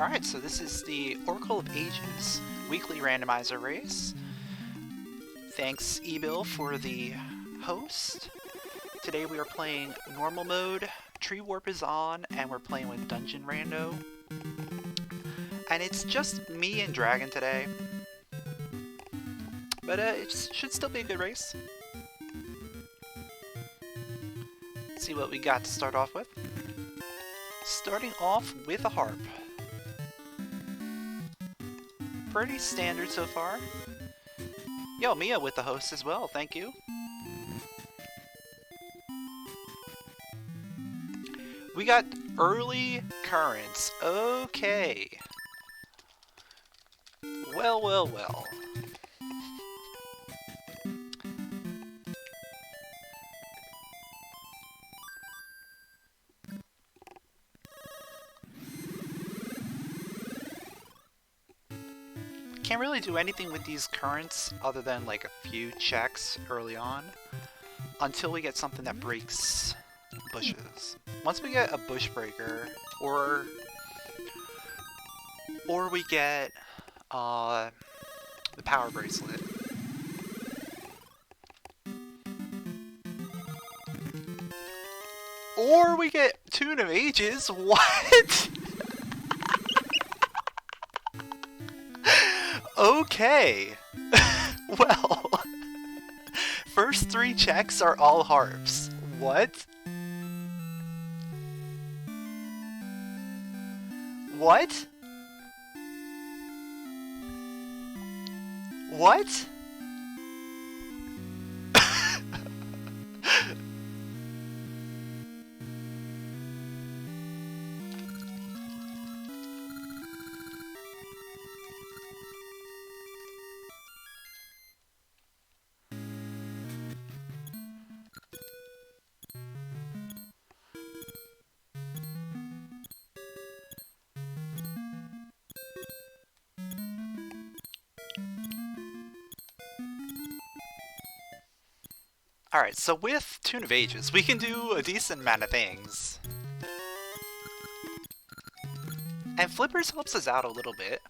Alright, so this is the Oracle of Ages weekly randomizer race. Thanks, Ebill, for the host. Today we are playing normal mode, Tree Warp is on, and we're playing with Dungeon Rando. And it's just me and Dragon today. But it should still be a good race. Let's see what we got to start off with. Starting off with a harp. Pretty standard so far. Yo, Mia with the host as well, thank you. We got early currents. Okay. Well, well, well. Can't really do anything with these currents other than like a few checks early on until we get something that breaks bushes. Once we get a bush breaker or we get the power bracelet, or we get Tune of Ages, what? Okay, well, first three checks are all harps. What? What? What? Alright, so with Tune of Ages, we can do a decent amount of things. And Flippers helps us out a little bit.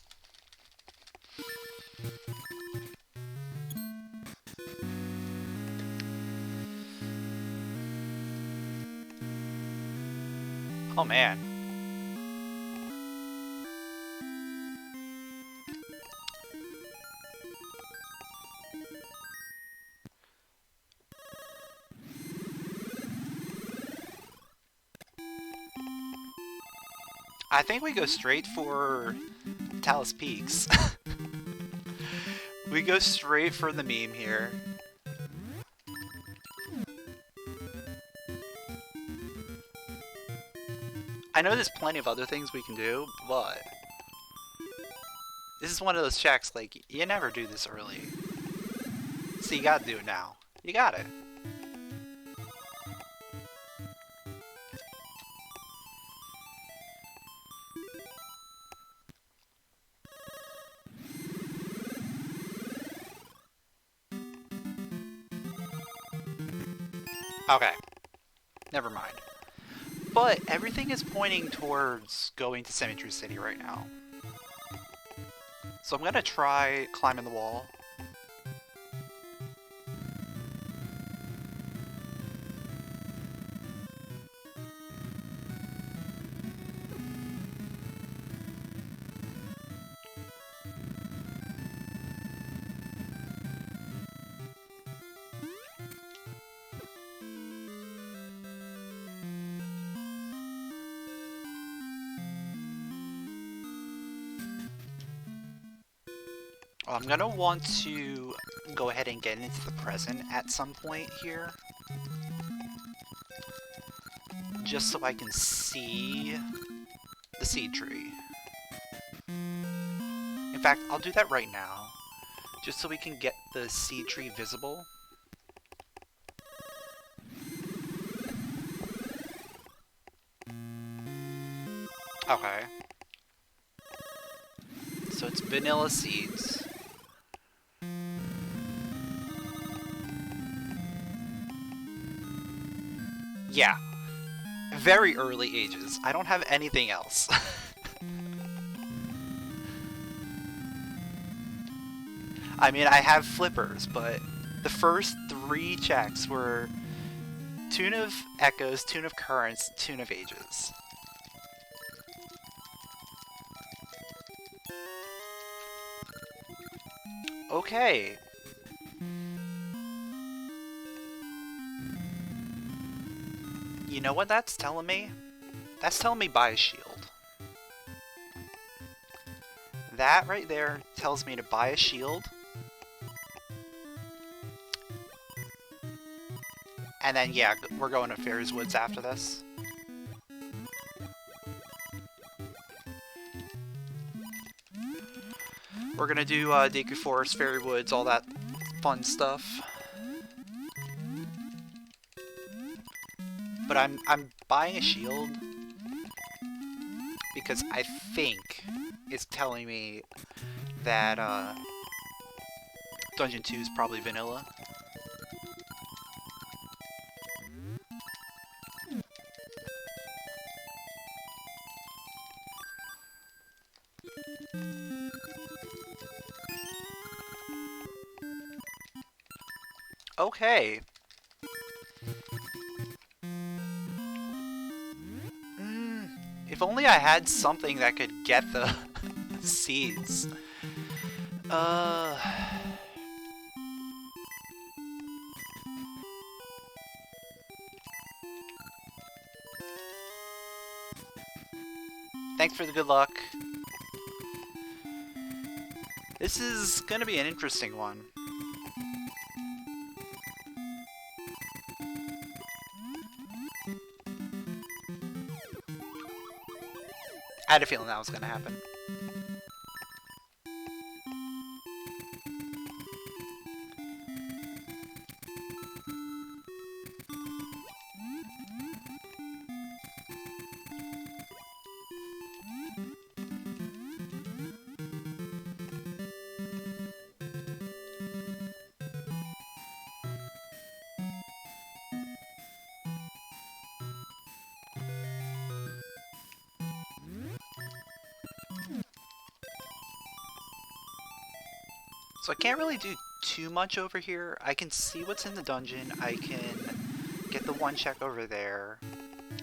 Oh man. I think we go straight for Talus Peaks. We go straight for the meme here. I know there's plenty of other things we can do, but this is one of those checks, like, you never do this early. So you gotta do it now. You got it. Okay, never mind. But everything is pointing towards going to Cemetery City right now. So I'm gonna try climbing the wall. I'm gonna want to go ahead and get into the present at some point here. Just so I can see the seed tree. In fact, I'll do that right now. Just so we can get the seed tree visible. Okay. So it's vanilla seeds. Yeah. Very early ages. I don't have anything else. I mean, I have flippers, but the first 3 checks were Tune of Echoes, Tune of Currents, Tune of Ages. Okay. You know what that's telling me? That's telling me buy a shield. That right there tells me to buy a shield. And then, yeah, we're going to Fairy's Woods after this. We're gonna do Deku Forest, Fairy Woods, all that fun stuff. But I'm buying a shield because I think it's telling me that Dungeon 2 is probably vanilla. Okay. If only I had something that could get the seeds. Thanks for the good luck. This is gonna be an interesting one. I had a feeling that was gonna happen. So I can't really do too much over here. I can see what's in the dungeon. I can get the 1 check over there.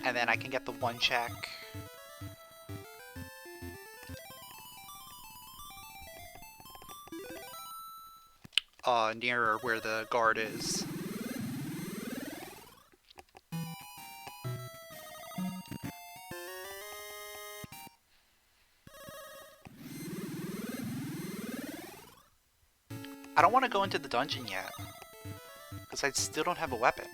And then I can get the 1 check nearer where the guard is. I don't want to go into the dungeon yet, because I still don't have a weapon.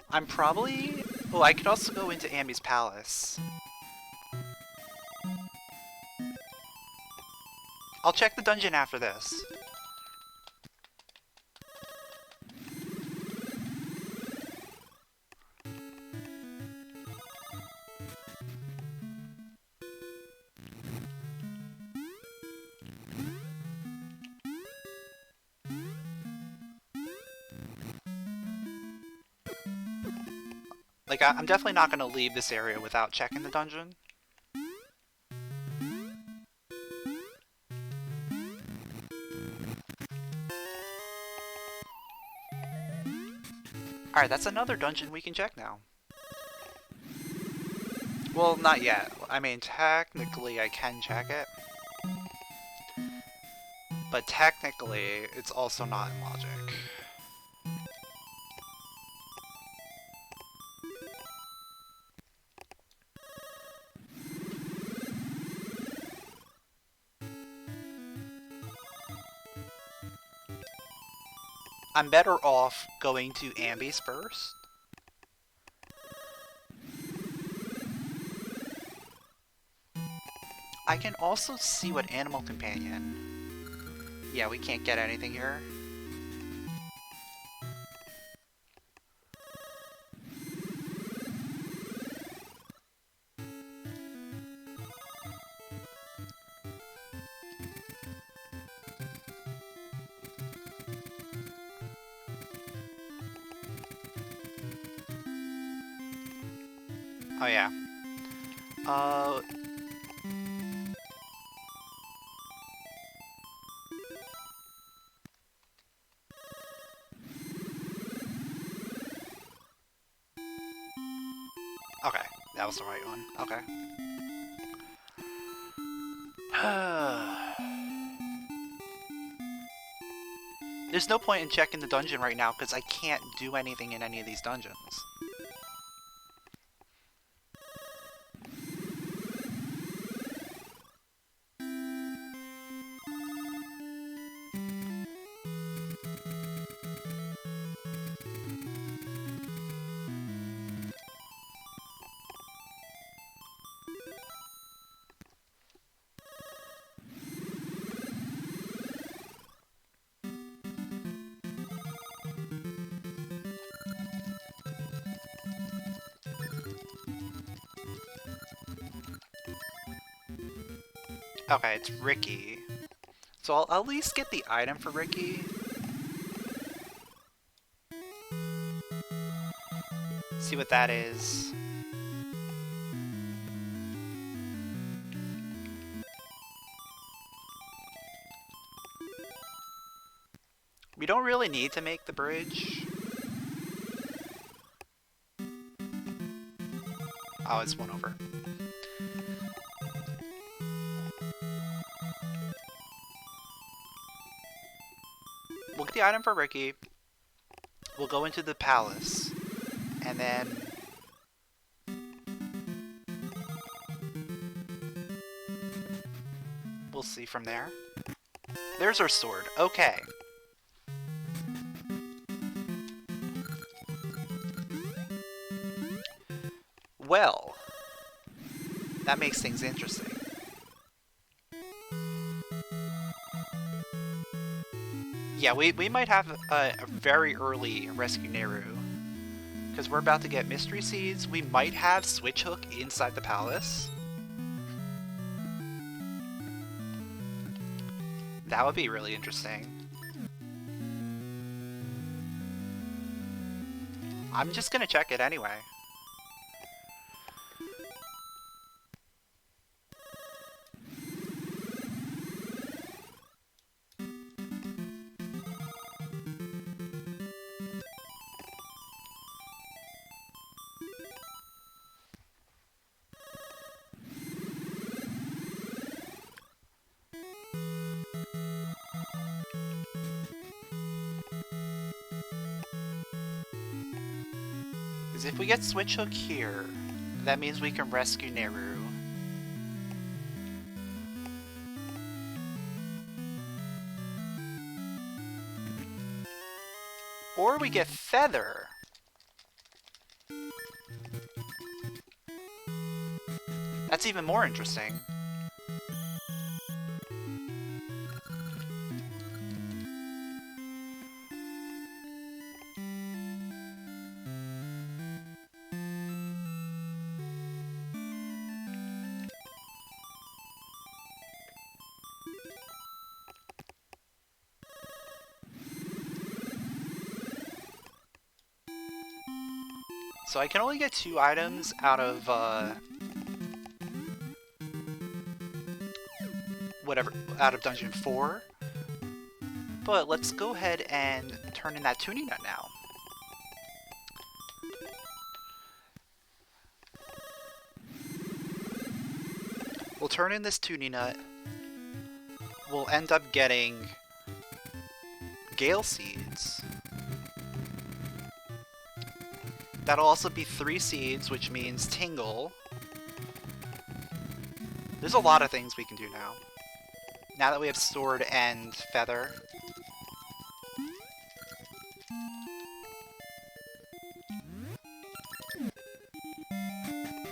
I'm probably... Oh, I could also go into Ambi's palace. I'll check the dungeon after this. Like, I'm definitely not going to leave this area without checking the dungeon. Alright, that's another dungeon we can check now. Well, not yet. I mean, technically I can check it. But technically, it's also not in logic. I'm better off going to Ambi's first. I can also see what Animal Companion... Yeah, we can't get anything here. Oh yeah. Uh... Okay, that was the right one. Okay. There's no point in checking the dungeon right now because I can't do anything in any of these dungeons. Okay, it's Ricky. So I'll at least get the item for Ricky. See what that is. We don't really need to make the bridge. Oh, it's one over. We'll get the item for Ricky. We'll go into the palace. And then... we'll see from there. There's our sword. Okay. Well, that makes things interesting. Yeah, we might have a very early Rescue Neru. Because we're about to get Mystery Seeds. We might have Switch Hook inside the palace. That would be really interesting. I'm just gonna check it anyway. Because if we get Switch Hook here, that means we can rescue Neru. Or we get Feather. That's even more interesting. So I can only get 2 items out of, out of Dungeon 4. But let's go ahead and turn in that tuning nut now. We'll turn in this tuning nut. We'll end up getting Gale Seeds. That'll also be 3 seeds, which means Tingle. There's a lot of things we can do now. Now that we have Sword and Feather.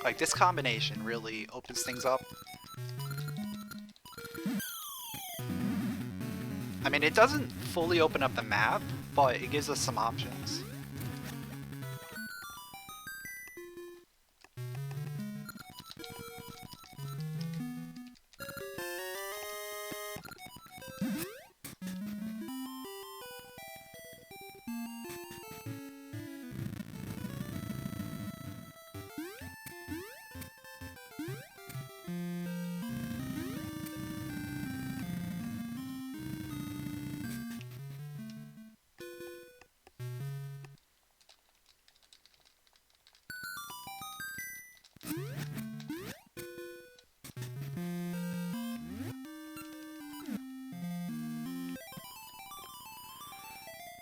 Like, this combination really opens things up. I mean, it doesn't fully open up the map, but it gives us some options.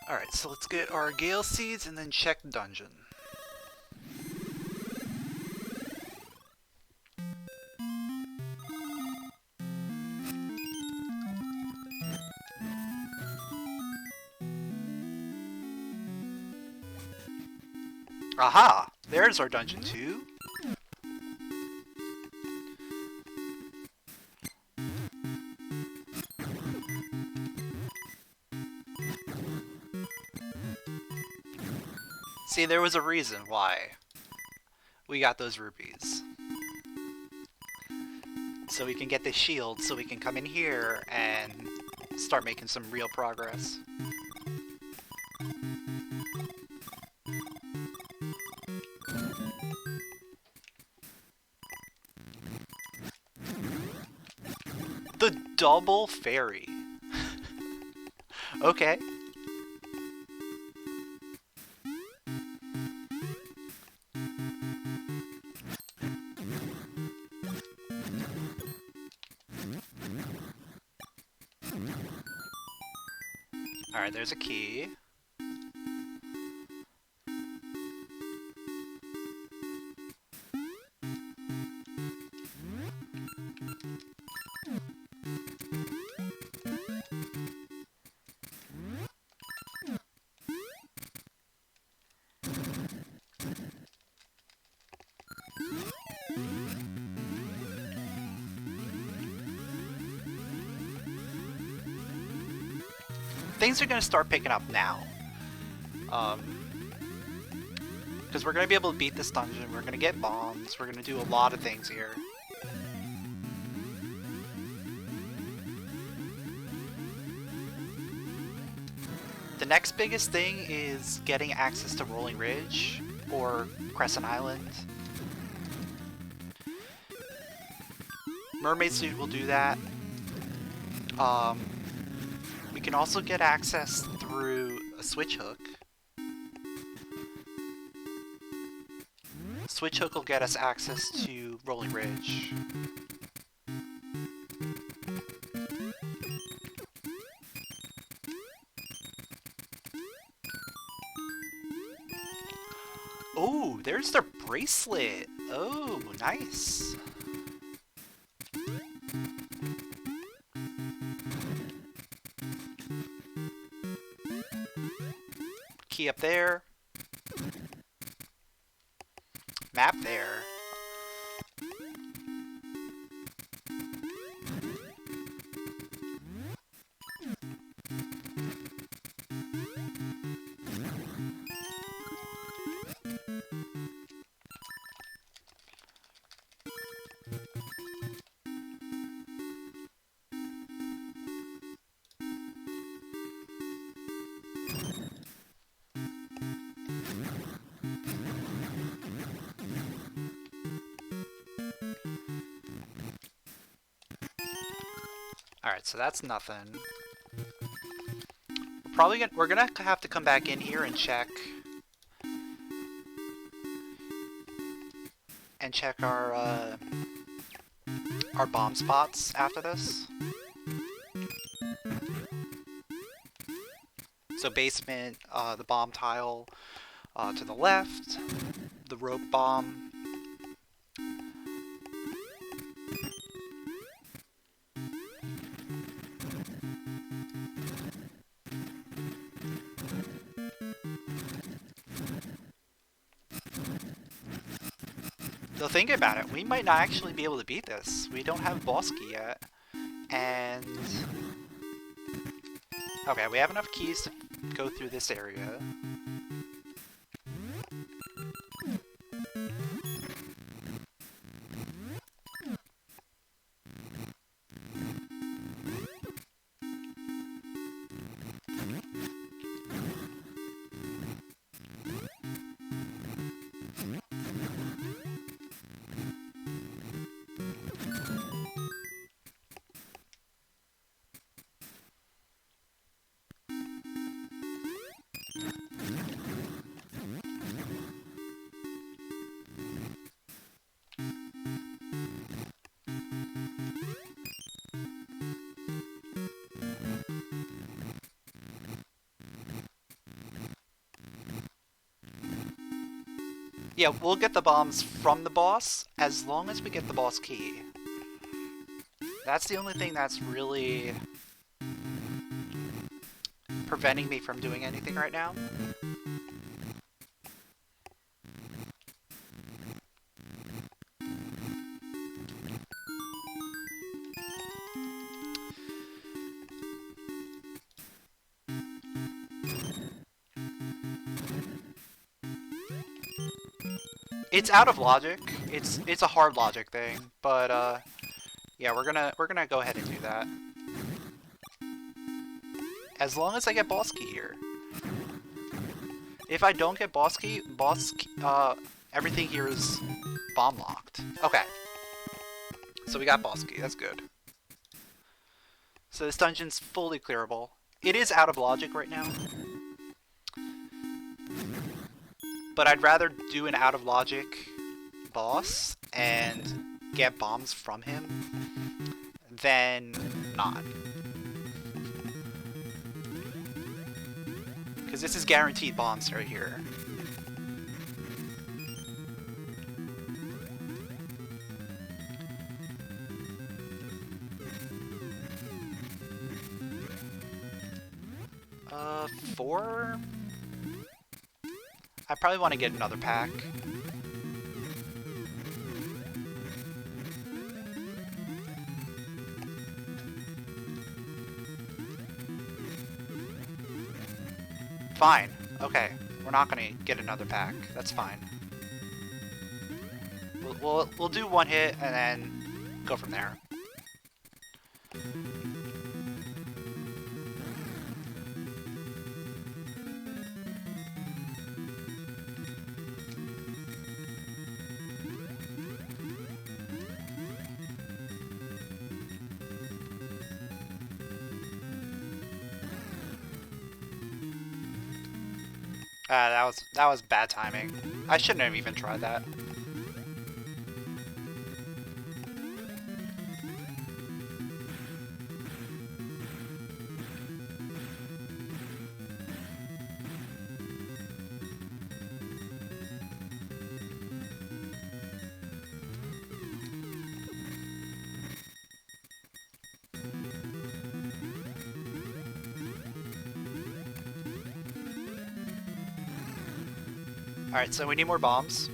Alright, so let's get our Gale Seeds and then check the dungeon. Aha! There's our dungeon 2. See, there was a reason why we got those rupees. So we can get the shield, so we can come in here and start making some real progress. The double fairy. Okay. Alright, there's a key. Things are going to start picking up now. Because we're going to be able to beat this dungeon, we're going to get bombs, we're going to do a lot of things here. The next biggest thing is getting access to Rolling Ridge, or Crescent Island. Mermaid suit will do that. We can also get access through a switch hook. Switch hook will get us access to Rolling Ridge. Oh, there's their bracelet. Oh, nice. Key up there. Map there. Alright, so that's nothing. We're gonna have to come back in here and check our bomb spots after this. So basement, the bomb tile to the left, the rope bomb. So think about it, we might not actually be able to beat this. We don't have boss key yet. And... okay, we have enough keys to go through this area. Yeah, we'll get the bombs from the boss as long as we get the boss key. That's the only thing that's really preventing me from doing anything right now. It's out of logic. It's a hard logic thing, but yeah, we're gonna go ahead and do that. As long as I get boss key here. If I don't get boss key, everything here is bomb locked. Okay. So we got boss key, that's good. So this dungeon's fully clearable. It is out of logic right now. But I'd rather do an out of logic boss and get bombs from him than not. Because this is guaranteed bombs right here. Four? I probably want to get another pack. Fine. Okay. We're not gonna get another pack. That's fine. We'll do one hit and then go from there. That was bad timing. I shouldn't have even tried that. Alright, so we need more bombs.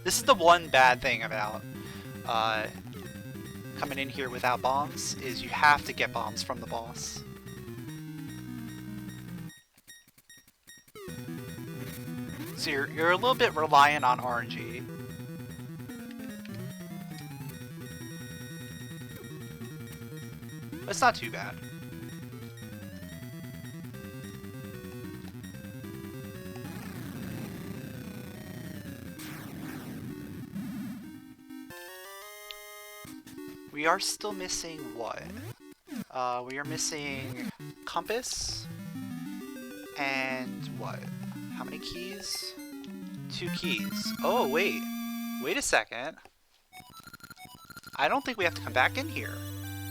This is the one bad thing about coming in here without bombs, is you have to get bombs from the boss. So you're a little bit reliant on RNG. But it's not too bad. We are still missing what? We are missing compass and what? How many keys? 2 keys. Oh wait, wait a second. I don't think we have to come back in here.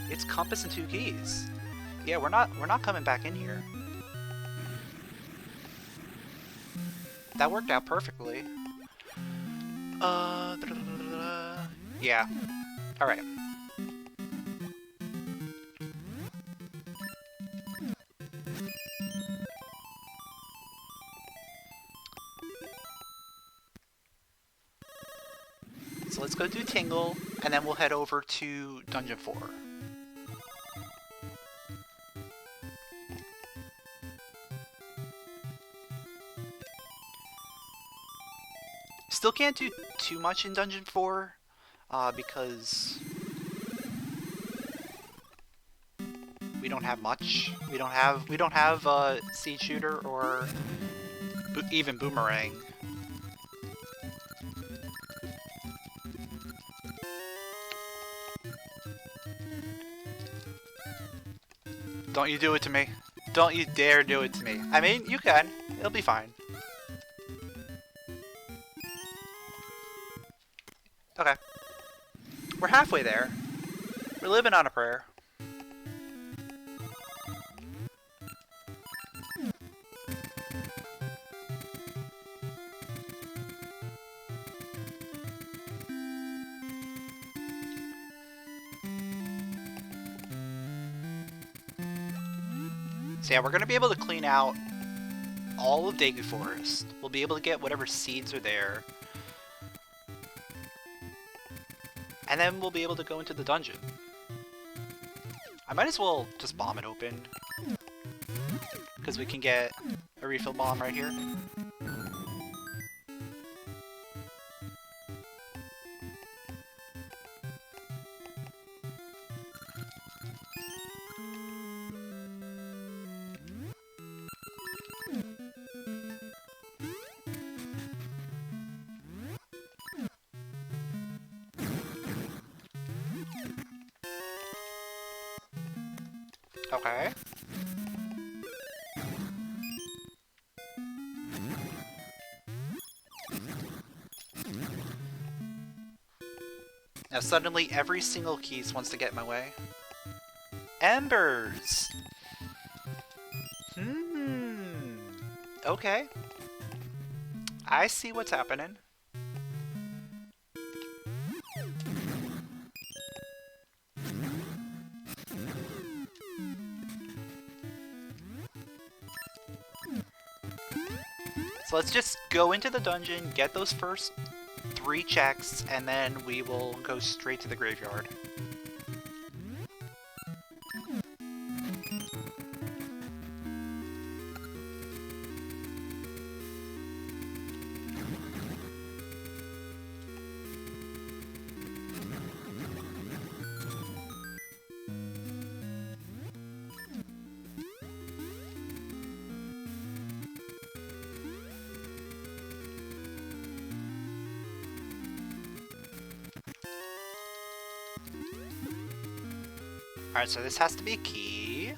It's compass and 2 keys. Yeah, we're not coming back in here. That worked out perfectly. Yeah. All right. So let's go do Tingle, and then we'll head over to Dungeon 4. Still can't do too much in Dungeon 4, because we don't have much. We don't have Seed Shooter or even Boomerang. Don't you do it to me. Don't you dare do it to me. I mean, you can. It'll be fine. Okay. We're halfway there. We're living on a prayer. So yeah, we're going to be able to clean out all of Daegu Forest. We'll be able to get whatever seeds are there. And then we'll be able to go into the dungeon. I might as well just bomb it open. Because we can get a refill bomb right here. Okay. Now suddenly every single keys wants to get in my way. Embers! Okay. I see what's happening. So let's just go into the dungeon, get those first 3 checks, and then we will go straight to the graveyard. Alright, so this has to be a key.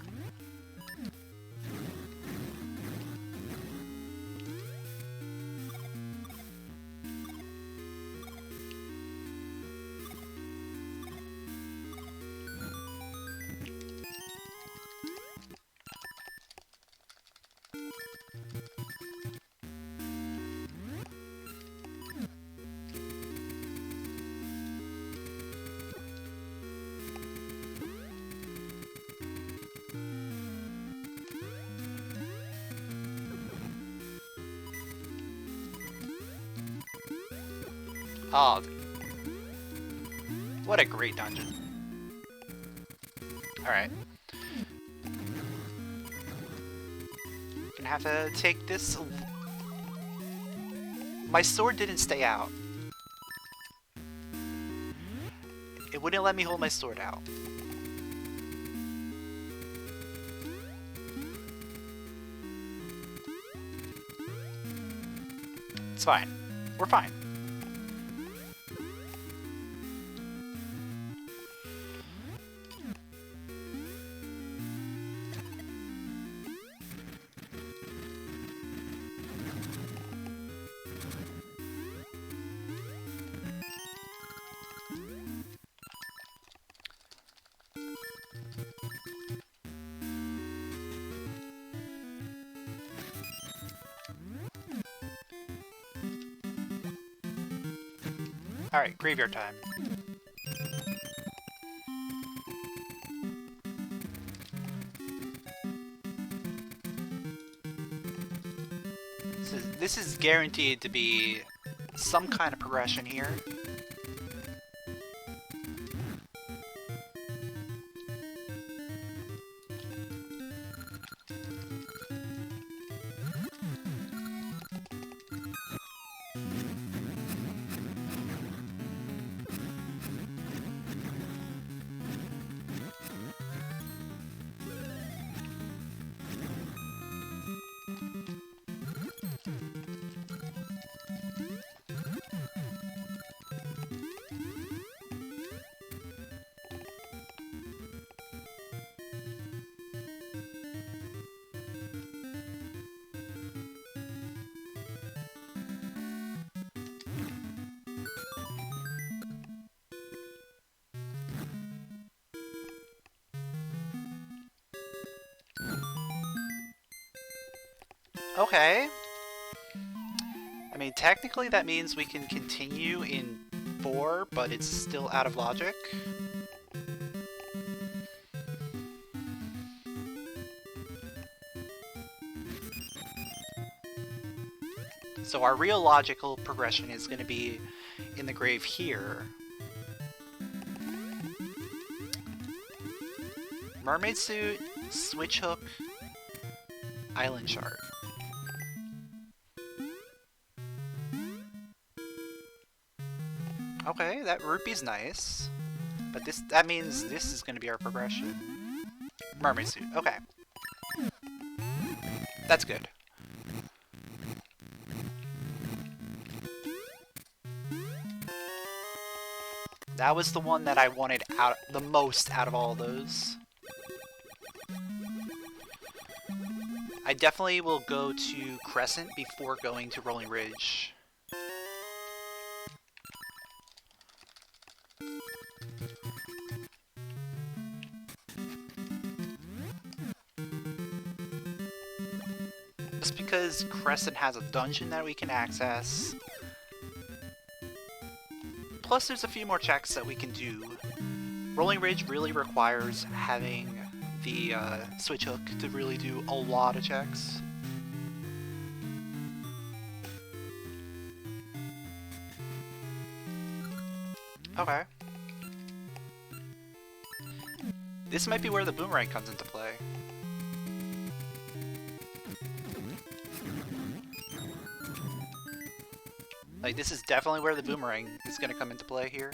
Oh, what a great dungeon. Alright. Gonna have to take this. My sword didn't stay out. It wouldn't let me hold my sword out. It's fine. We're fine. Alright, graveyard time. This is guaranteed to be some kind of progression here. Okay. I mean, technically that means we can continue in 4, but it's still out of logic. So our real logical progression is going to be in the grave here. Mermaid suit, switch hook, island chart. Okay, that rupee's nice. But that means this is going to be our progression. Mermaid suit, okay. That's good. That was the one that I wanted the most out of all those. I definitely will go to Crescent before going to Rolling Ridge. Just because Crescent has a dungeon that we can access. Plus there's a few more checks that we can do. Rolling Ridge really requires having the switch hook to really do a lot of checks. Okay. This might be where the boomerang comes into play. Like, this is definitely where the boomerang is going to come into play here.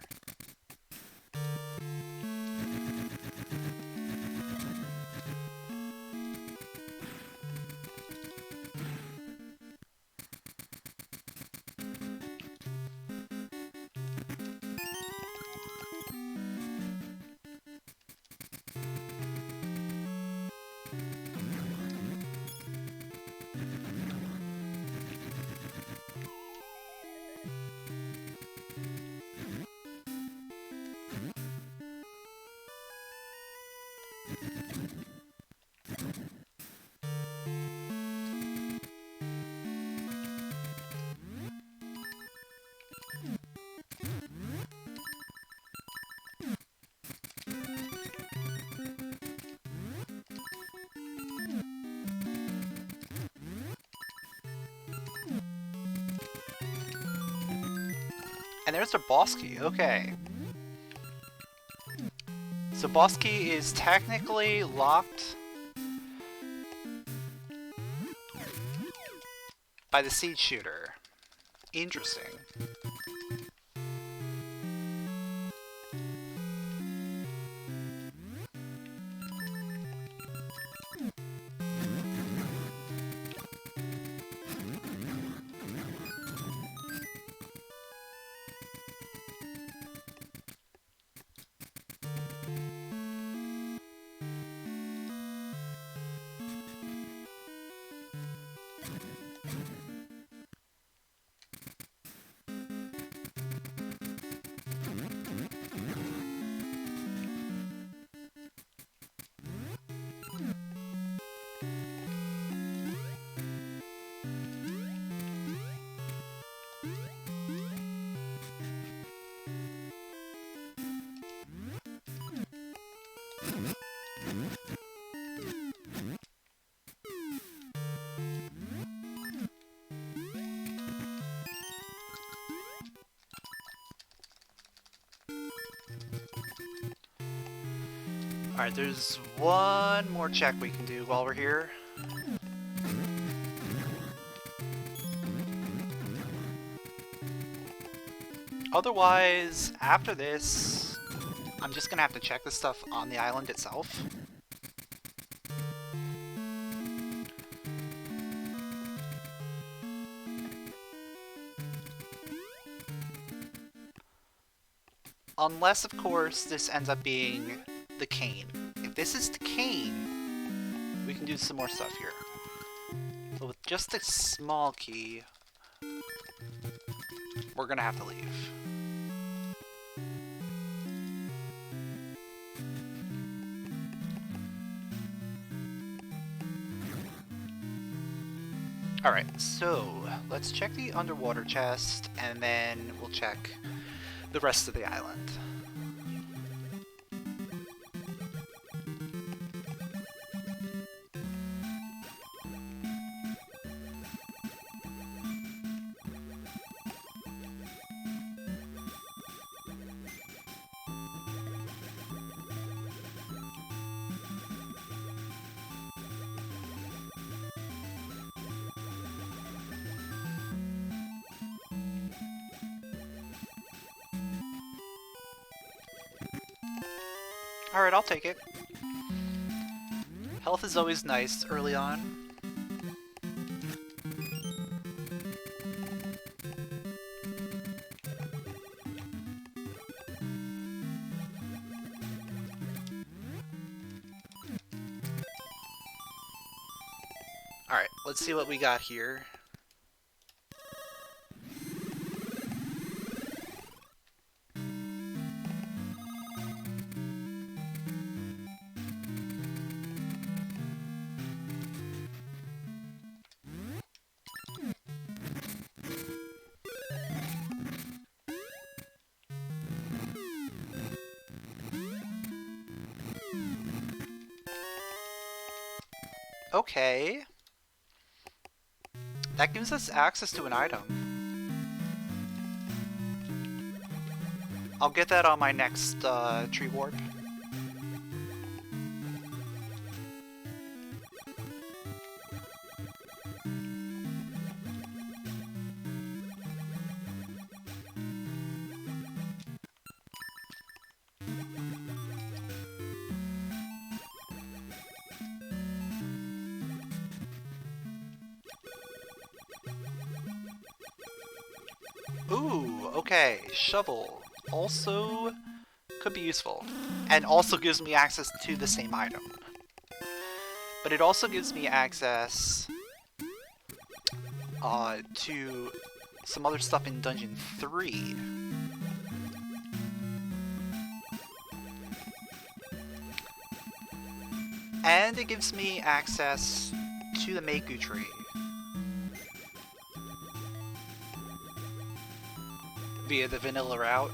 And there's the boss key, okay. So boss key is technically locked by the seed shooter. Interesting. Alright, there's one more check we can do while we're here. Otherwise, after this, I'm just gonna have to check the stuff on the island itself. Unless, of course, this ends up being the cane. If this is the cane, we can do some more stuff here. But with just a small key, we're gonna have to leave. Alright, so let's check the underwater chest, and then we'll check the rest of the island. Alright, I'll take it. Health is always nice early on. Alright, let's see what we got here. Okay. That gives us access to an item. I'll get that on my next tree warp. Ooh, okay, shovel. Also could be useful. And also gives me access to the same item. But it also gives me access to some other stuff in Dungeon 3. And it gives me access to the Meiku tree. Via the vanilla route.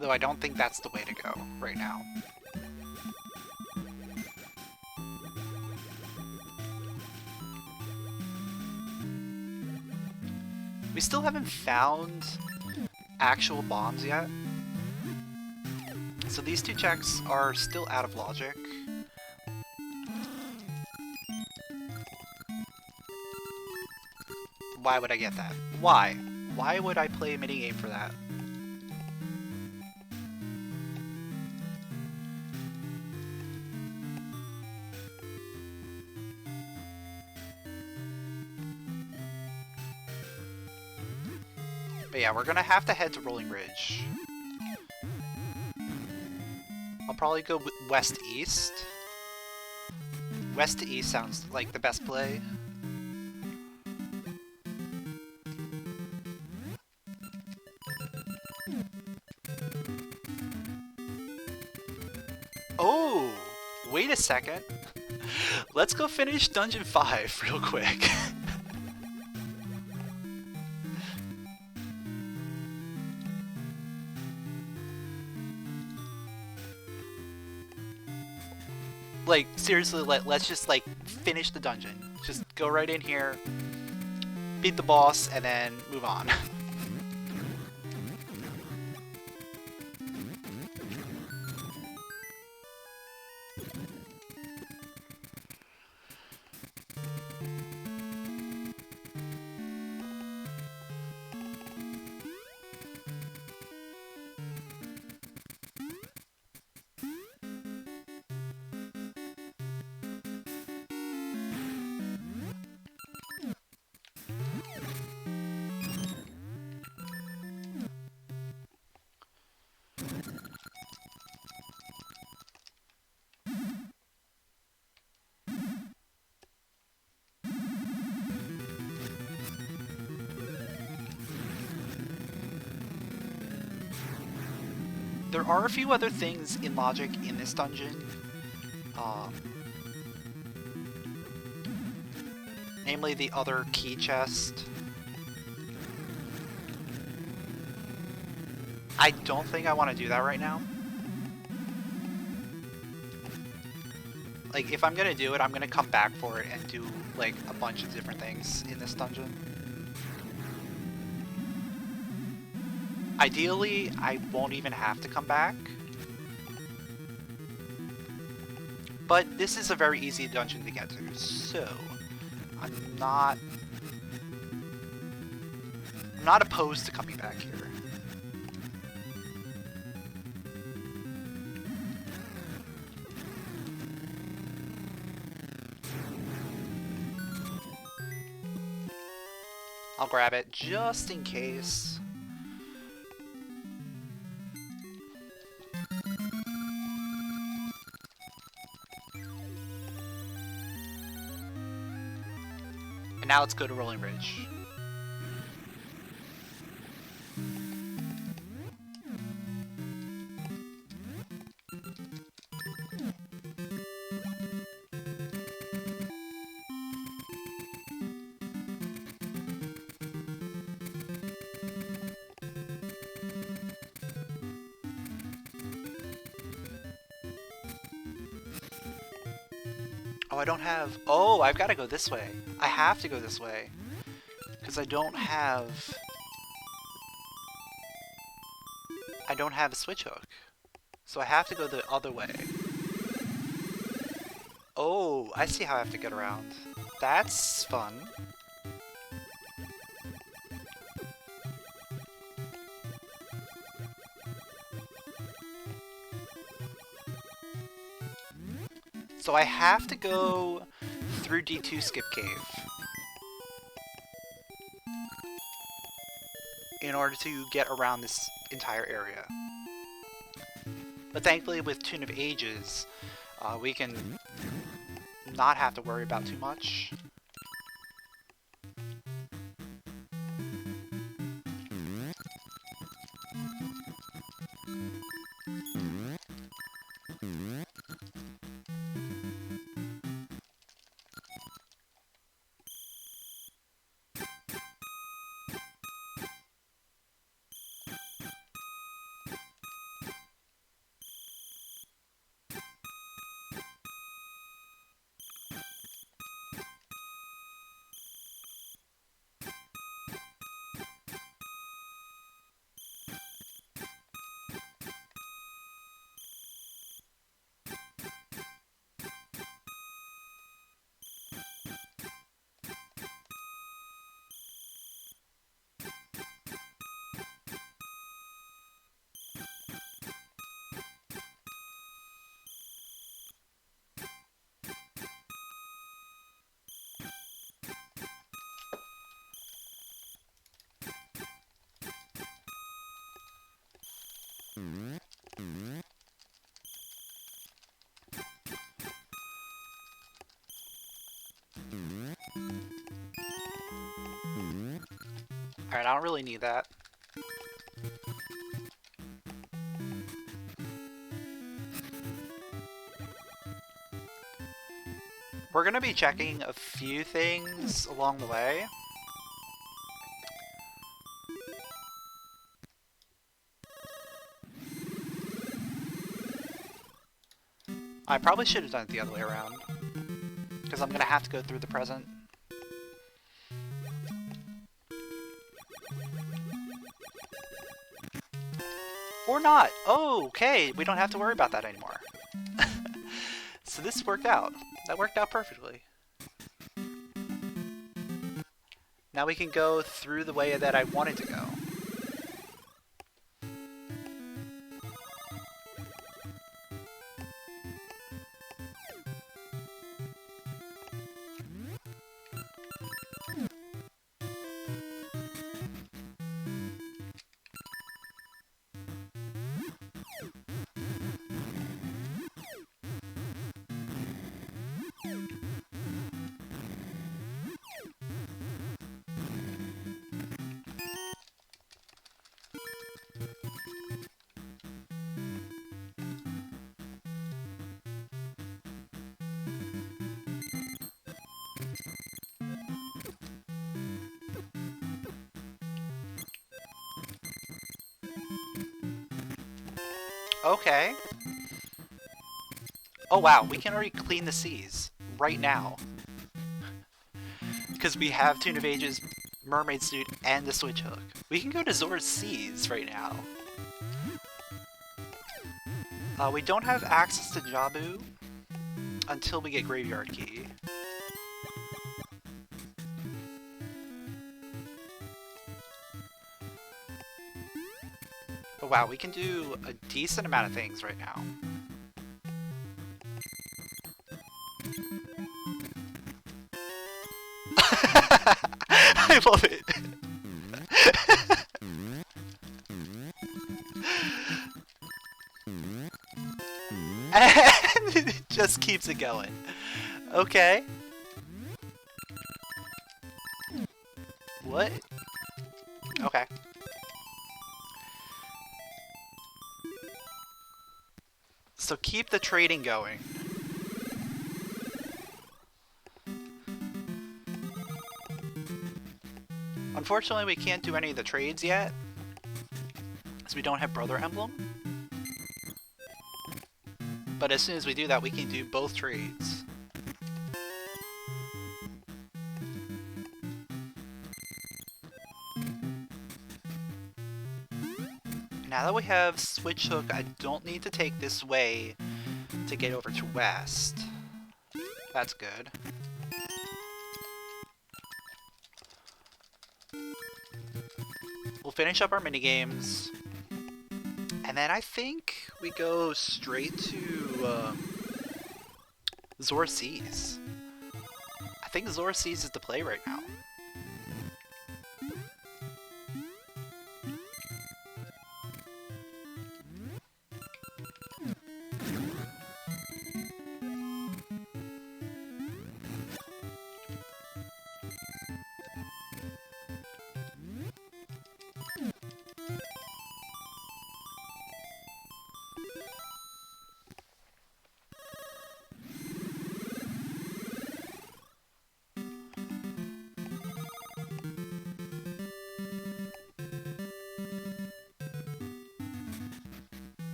Though I don't think that's the way to go right now. We still haven't found actual bombs yet. So these two checks are still out of logic. Why would I get that? Why? Why would I play a minigame for that? But yeah, we're gonna have to head to Rolling Ridge. I'll probably go west-east. West to east sounds like the best play. Oh, wait a second. Let's go finish Dungeon 5 real quick. Like, seriously, let's just, like, finish the dungeon. Just go right in here, beat the boss, and then move on. There are a few other things in logic in this dungeon. Namely the other key chest. I don't think I want to do that right now. Like, if I'm gonna do it, I'm gonna come back for it and do, like, a bunch of different things in this dungeon. Ideally, I won't even have to come back. But this is a very easy dungeon to get to, so I'm not opposed to coming back here. I'll grab it just in case. And now let's go to Rolling Ridge. Oh, I don't have... Oh, I've got to go this way. I have to go this way. Because I don't have a switch hook. So I have to go the other way. Oh, I see how I have to get around. That's fun. So I have to go through D2 Skip Cave in order to get around this entire area. But thankfully with Tune of Ages, we can not have to worry about too much. Alright, I don't really need that. We're gonna be checking a few things along the way. I probably should have done it the other way around, because I'm gonna have to go through the present. Or not! Oh, okay, we don't have to worry about that anymore. So this worked out. That worked out perfectly. Now we can go through the way that I wanted to go. Okay. Oh wow, we can already clean the seas right now. Because we have Tune of Ages, Mermaid Suit, and the Switch Hook. We can go to Zora's Seas right now. We don't have access to Jabu until we get Graveyard Key. But wow, we can do a decent amount of things right now. I love it. And it just keeps it going. Okay. What? Okay. So keep the trading going. Unfortunately, we can't do any of the trades yet, because we don't have Brother Emblem. But as soon as we do that, we can do both trades. Now that we have Switch Hook, I don't need to take this way to get over to West. That's good. We'll finish up our minigames, and then I think we go straight to Zora Seas. I think Zora Seas is the play right now.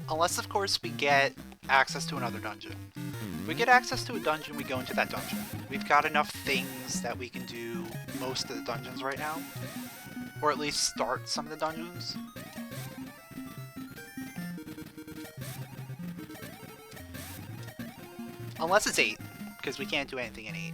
Unless, of course, we get access to another dungeon. If we get access to a dungeon, we go into that dungeon. We've got enough things that we can do most of the dungeons right now. Or at least start some of the dungeons. Unless it's 8, because we can't do anything in 8.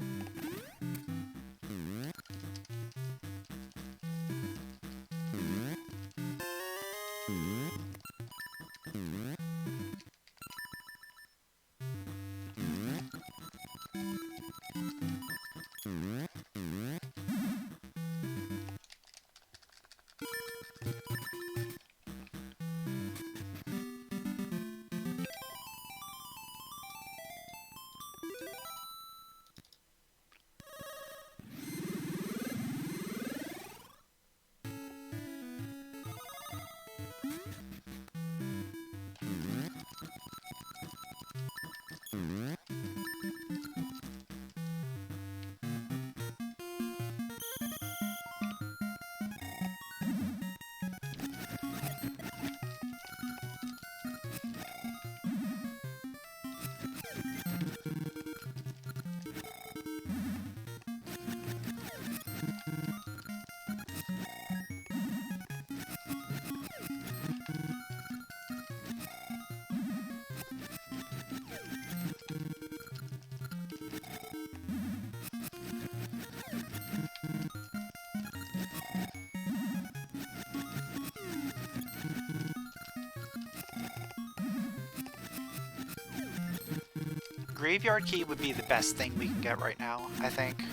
Graveyard Key would be the best thing we can get right now, I think.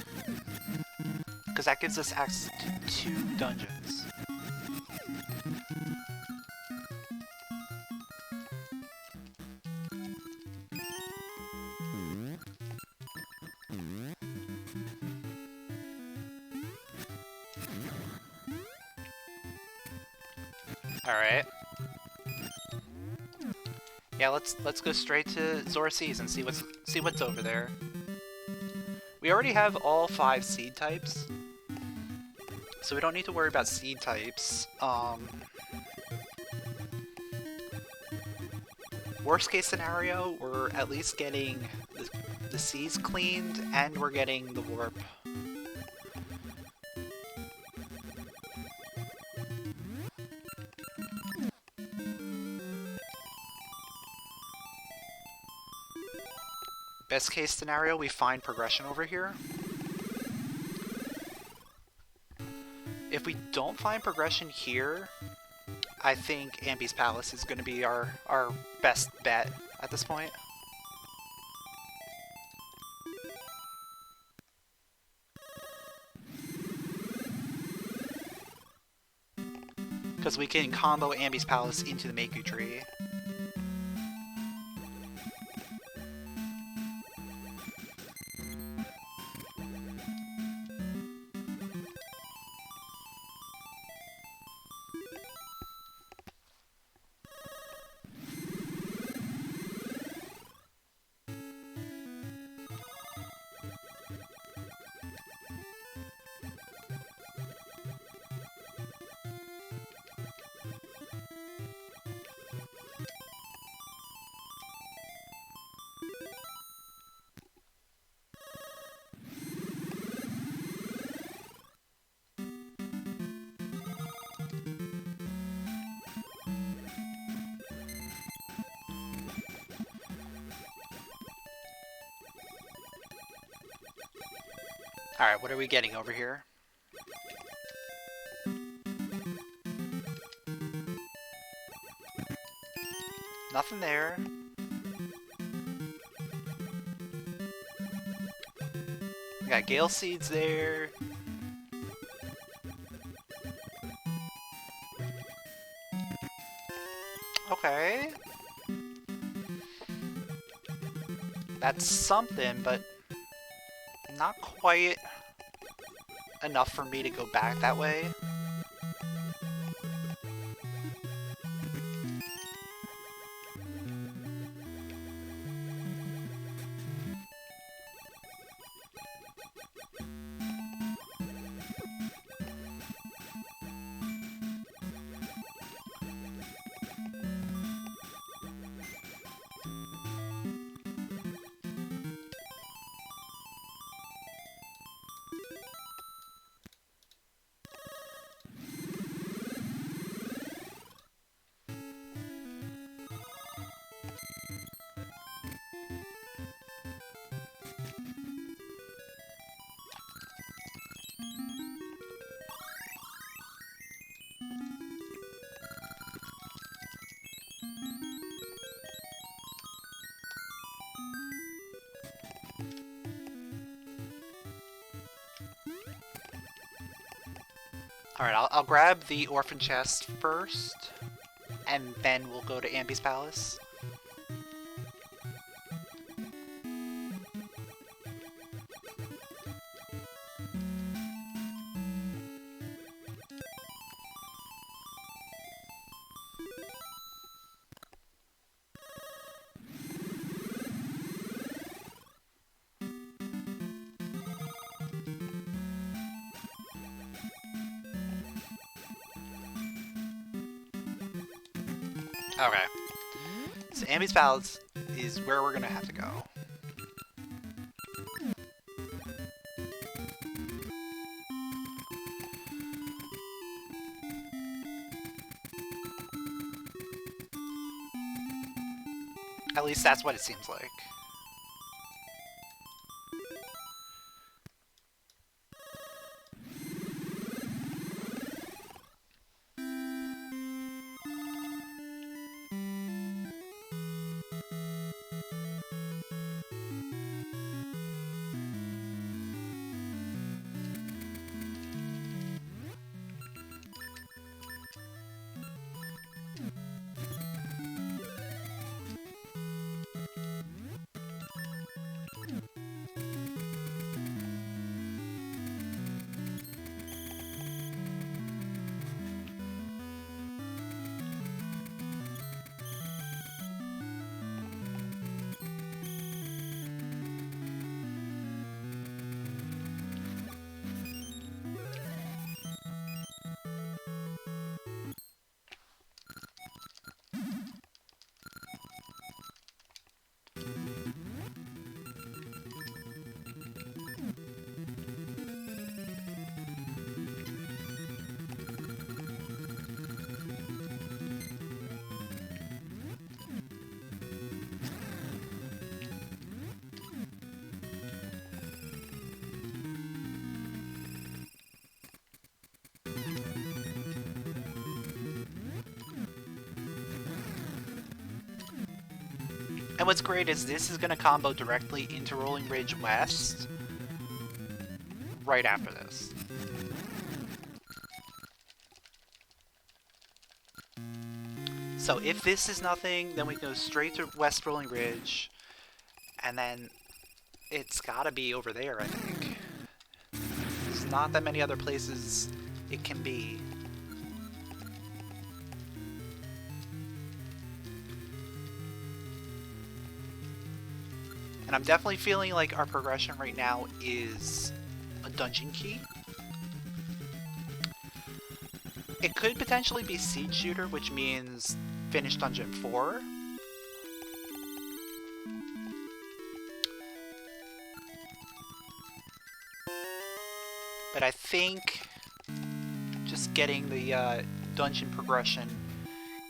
Because that gives us access to 2 dungeons. Alright. Yeah, let's go straight to Zora Seas and see what's over there. We already have all 5 seed types, so we don't need to worry about seed types. Worst case scenario, we're at least getting the seas cleaned, and we're getting the warp. Best case scenario, we find progression over here. If we don't find progression here, I think Ambi's Palace is going to be our best bet at this point. Because we can combo Ambi's Palace into the Meiku tree. Alright, what are we getting over here? Nothing there. We got Gale Seeds there. Okay. That's something, but not quite enough for me to go back that way. Alright, I'll grab the Orphan Chest first, and then we'll go to Ambi's Palace. Okay. So Ambi's Palace is where we're gonna have to go. At least that's what it seems like. And what's great is this is going to combo directly into Rolling Ridge West right after this. So if this is nothing, then we go straight to West Rolling Ridge, and then it's gotta be over there, I think. There's not that many other places it can be. And I'm definitely feeling like our progression right now is a dungeon key. It could potentially be Siege Shooter, which means finish Dungeon 4. But I think just getting the dungeon progression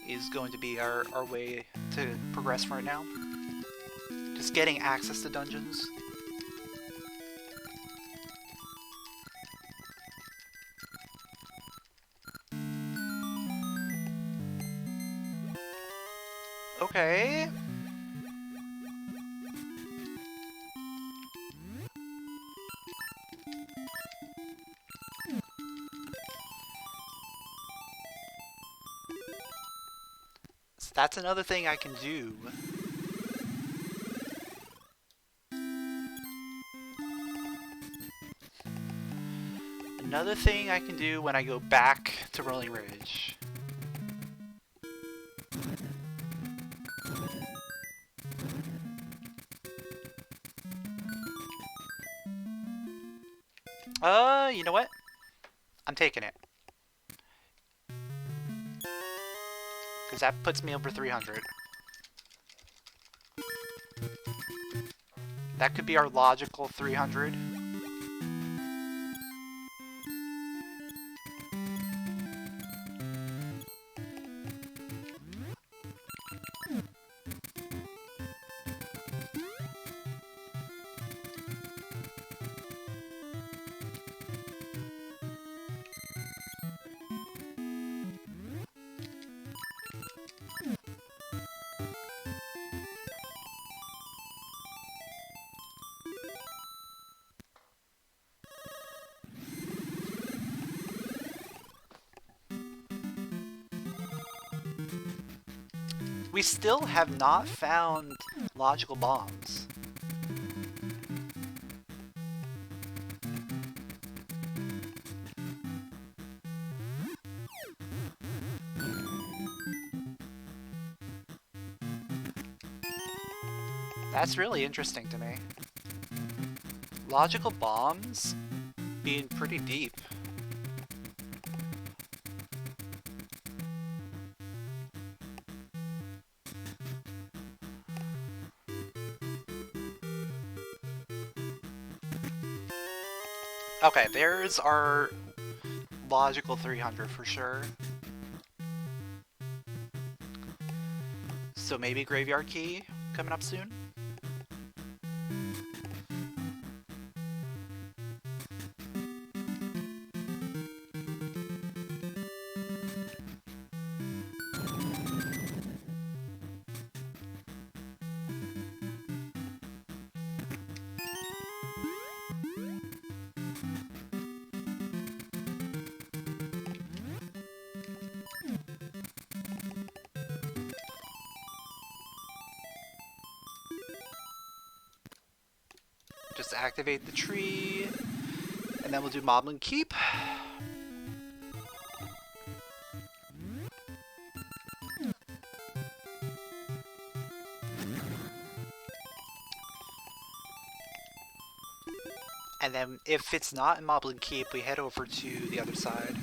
is going to be our way to progress right now. Just getting access to dungeons. Okay. So that's another thing I can do. Another thing I can do when I go back to Rolling Ridge. You know what? I'm taking it. Because that puts me over 300. That could be our logical 300. We still have not found logical bombs. That's really interesting to me. Logical bombs being pretty deep. Okay, there's our logical 300 for sure. So maybe Graveyard Key coming up soon? Just activate the tree, and then we'll do Moblin Keep. And then if it's not in Moblin Keep, we head over to the other side.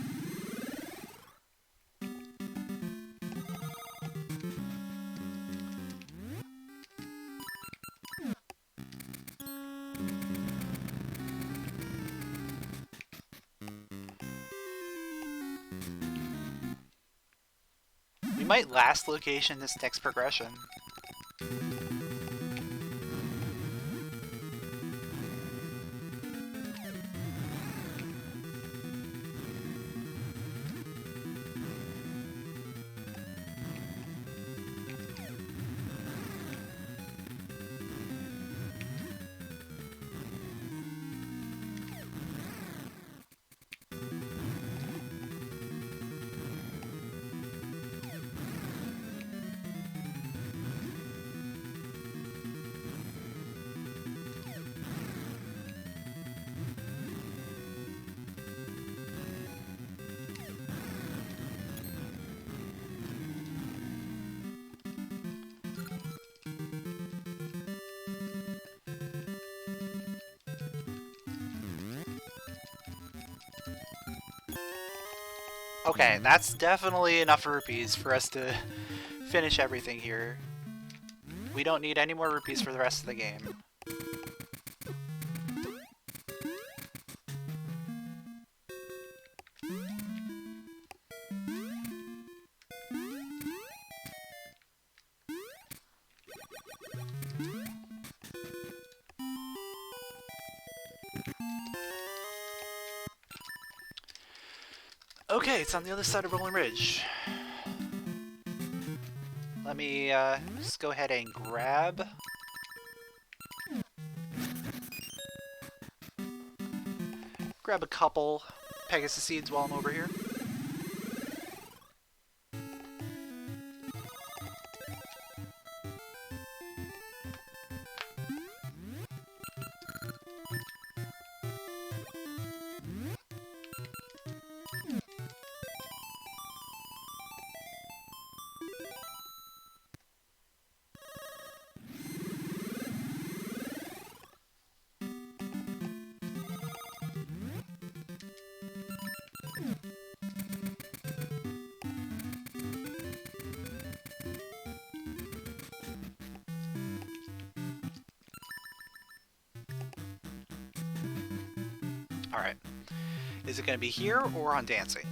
We might last location this next progression. Okay, that's definitely enough rupees for us to finish everything here. We don't need any more rupees for the rest of the game. Okay, it's on the other side of Rolling Ridge. Let me just go ahead and grab a couple Pegasus seeds while I'm over here. Alright. Is it going to be here or on dancing?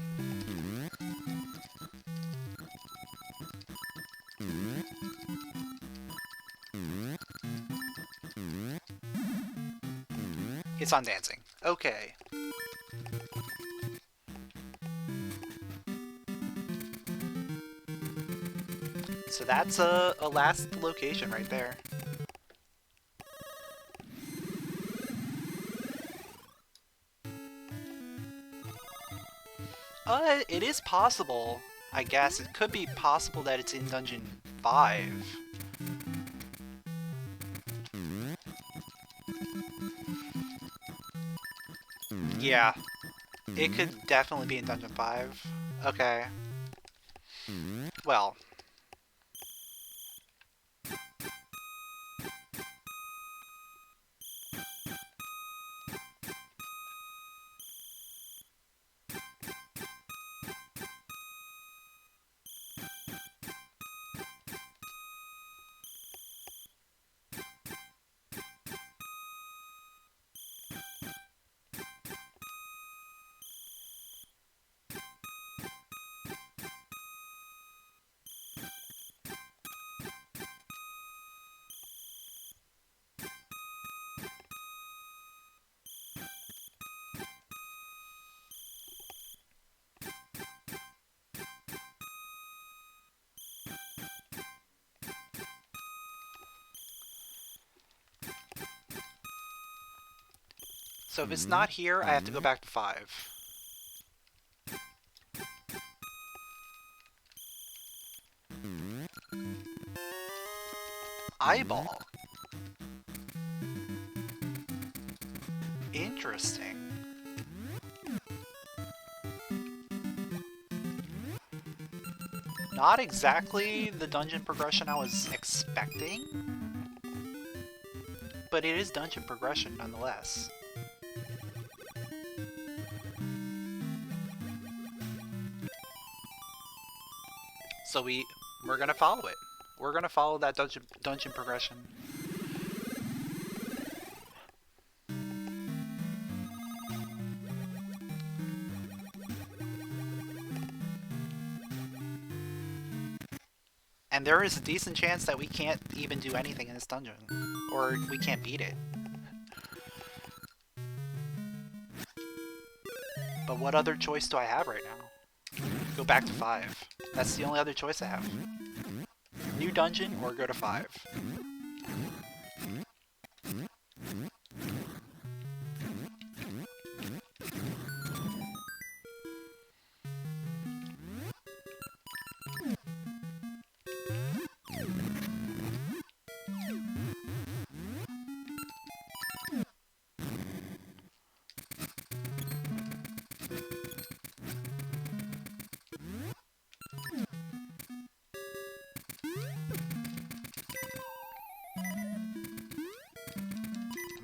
It's on dancing. Okay. So that's a last location right there. It is possible, I guess. It could be possible that it's in Dungeon 5. Yeah. It could definitely be in Dungeon 5. Okay. Well. So if it's not here, I have to go back to 5. Eyeball. Interesting. Not exactly the dungeon progression I was expecting, but it is dungeon progression nonetheless. So we're gonna follow it. We're gonna follow that dungeon progression. And there is a decent chance that we can't even do anything in this dungeon. Or we can't beat it. But what other choice do I have right now? Go back to 5. That's the only other choice I have. New dungeon or go to 5.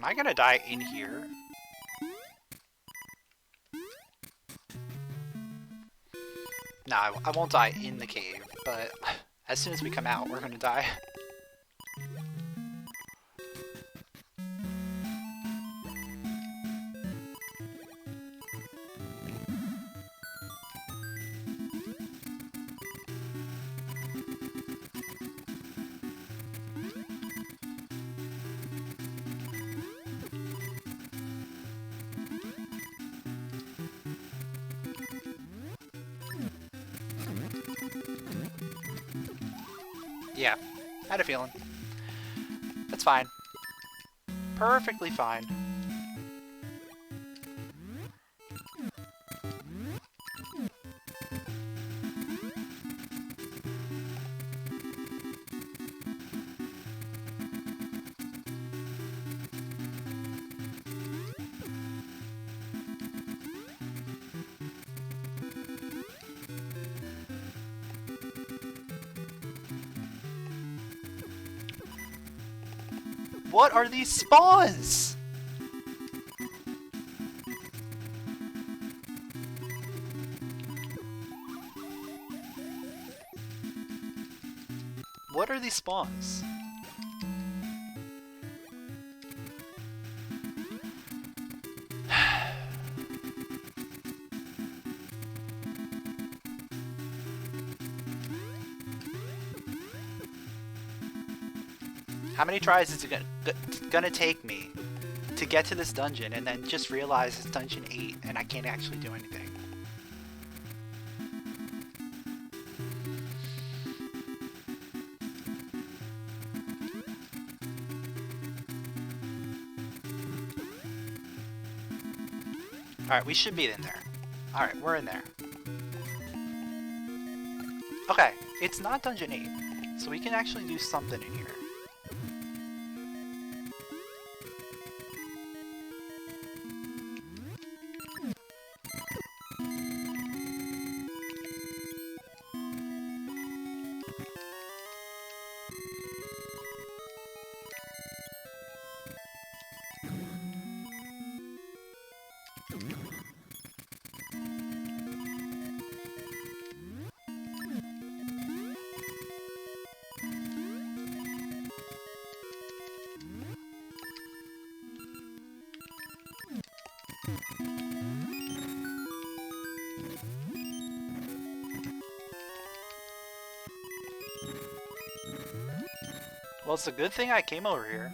Am I gonna die in here? No, I won't die in the cave, but as soon as we come out, we're gonna die. Yeah, I had a feeling. That's fine. Perfectly fine. What are these spawns? What are these spawns? How many tries is it gonna take me to get to this dungeon and then just realize it's dungeon 8 and I can't actually do anything? Alright, we should be in there. Alright, we're in there. Okay, it's not dungeon 8, so we can actually do something in here. Well, it's a good thing I came over here.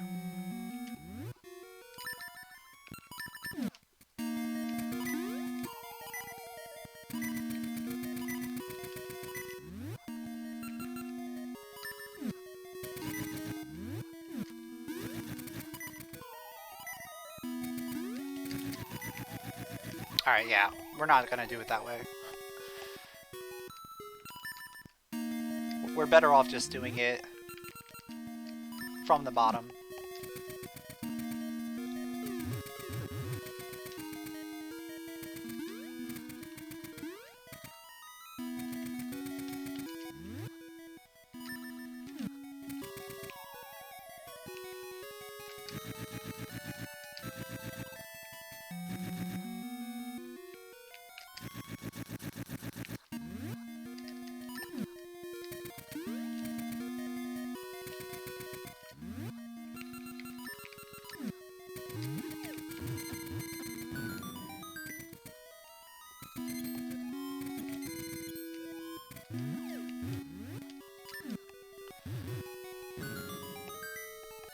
Alright, yeah, we're not gonna do it that way. We're better off just doing it from the bottom.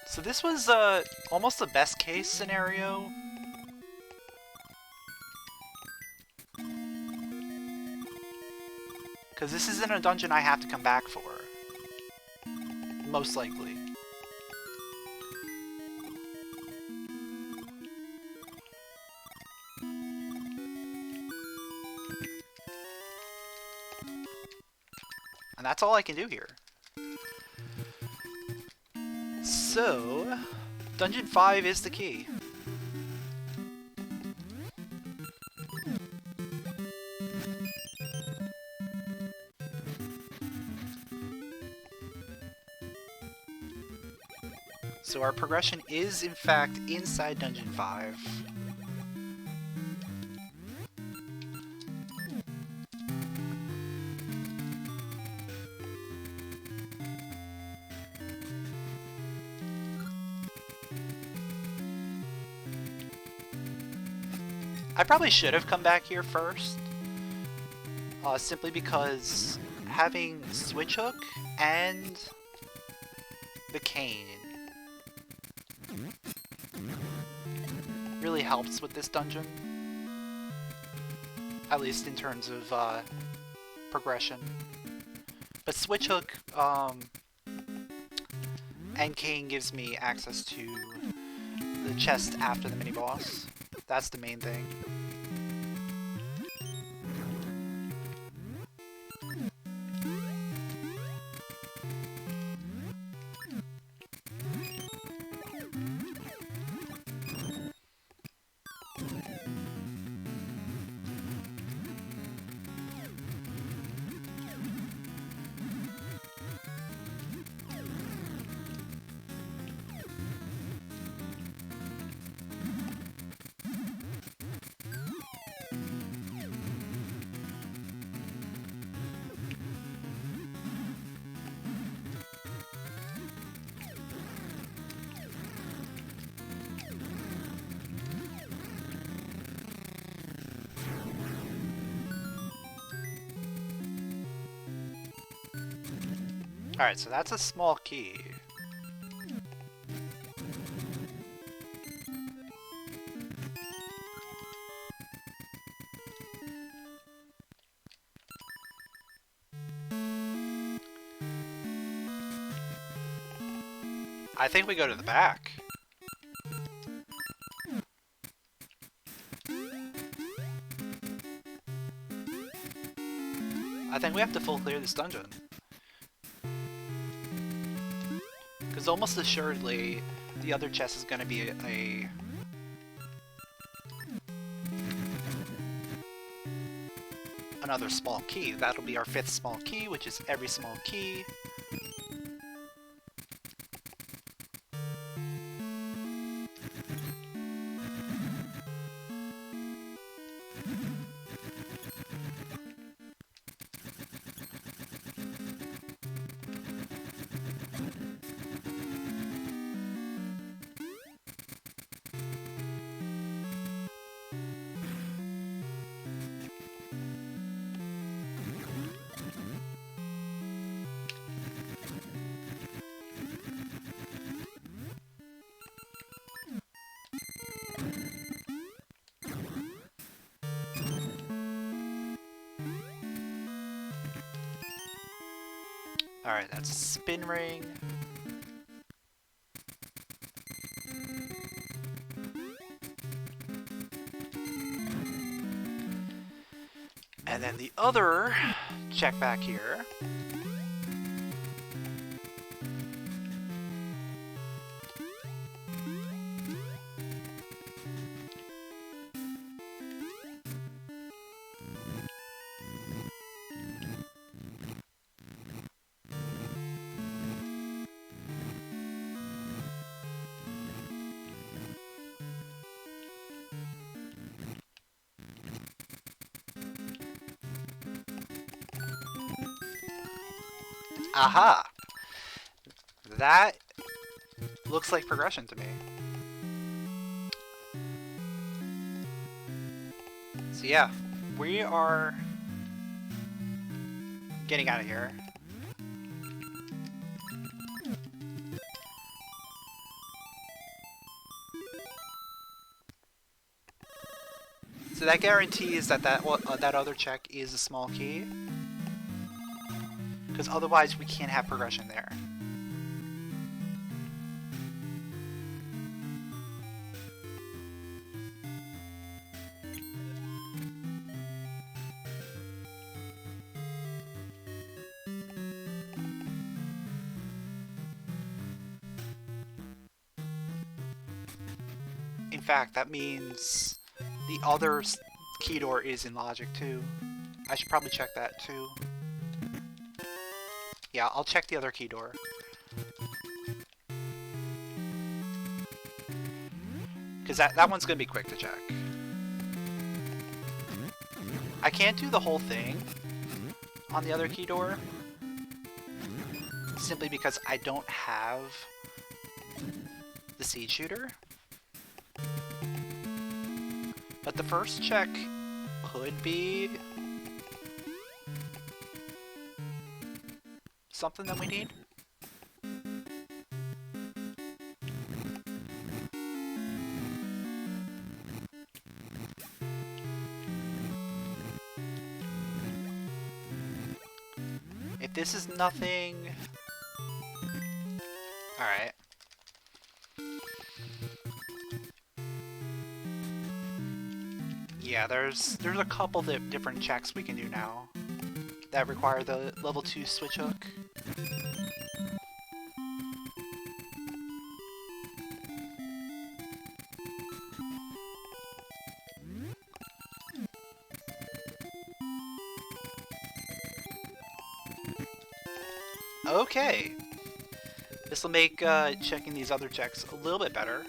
So this was almost the best case scenario. Because this isn't a dungeon I have to come back for. Most likely. And that's all I can do here. So, Dungeon 5 is the key. So our progression is, in fact, inside Dungeon 5. I probably should have come back here first. Simply because having Switch Hook and the cane really helps with this dungeon. At least in terms of progression. But Switch Hook and cane gives me access to the chest after the mini-boss. That's the main thing. Alright, so that's a small key. I think we go to the back. I think we have to full clear this dungeon. Because almost assuredly, the other chest is going to be another small key. That'll be our 5th small key, which is every small key. Alright, that's a spin ring. And then the other check back here. Aha! That looks like progression to me. So yeah, we are getting out of here. So that guarantees that that other check is a small key. Because otherwise we can't have progression there. In fact, that means the other key door is in logic too. I should probably check that too. Yeah, I'll check the other key door. Because that one's going to be quick to check. I can't do the whole thing on the other key door. Simply because I don't have the seed shooter. But the first check could be something that we need. If this is nothing... Alright. Yeah, there's a couple of different checks we can do now that require the level 2 switch hook. Okay! This will make checking these other checks a little bit better.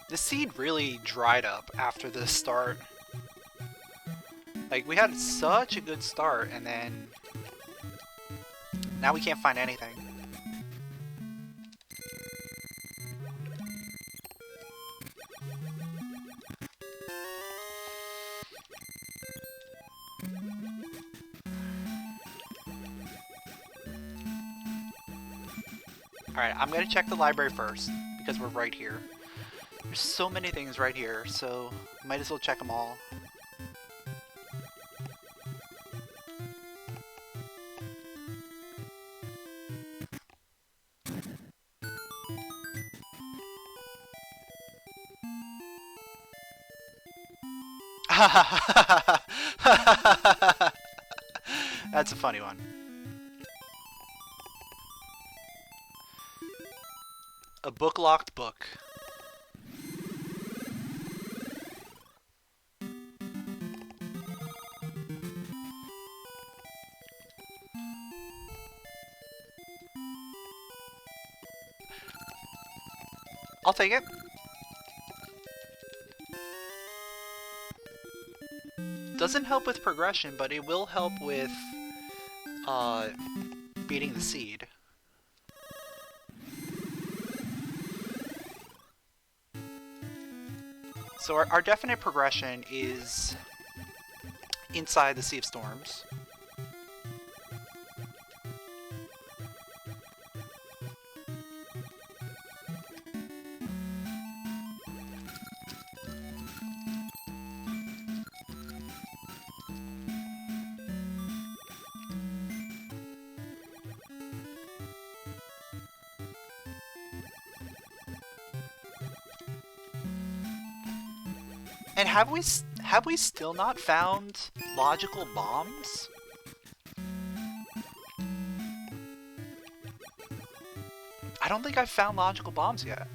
The seed really dried up after the start. Like, we had such a good start, and then now we can't find anything. Alright, I'm gonna check the library first, because we're right here. There's so many things right here, so might as well check them all. That's a funny one. A book-locked book. I'll take it. Doesn't help with progression, but it will help with beating the seed. So our definite progression is inside the Sea of Storms. And have we still not found logical bombs? I don't think I've found logical bombs yet.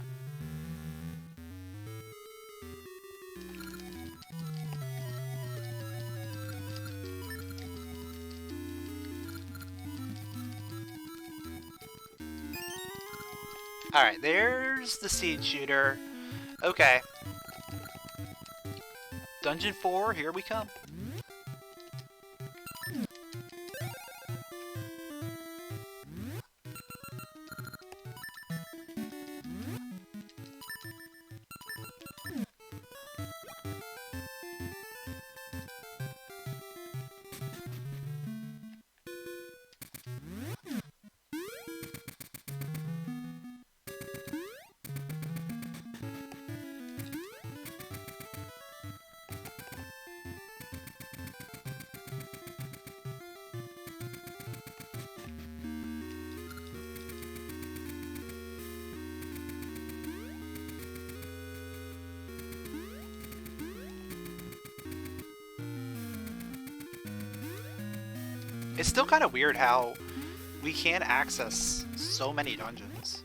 Alright, there's the seed shooter. Okay. Dungeon 4, here we come. It's still kind of weird how we can't access so many dungeons.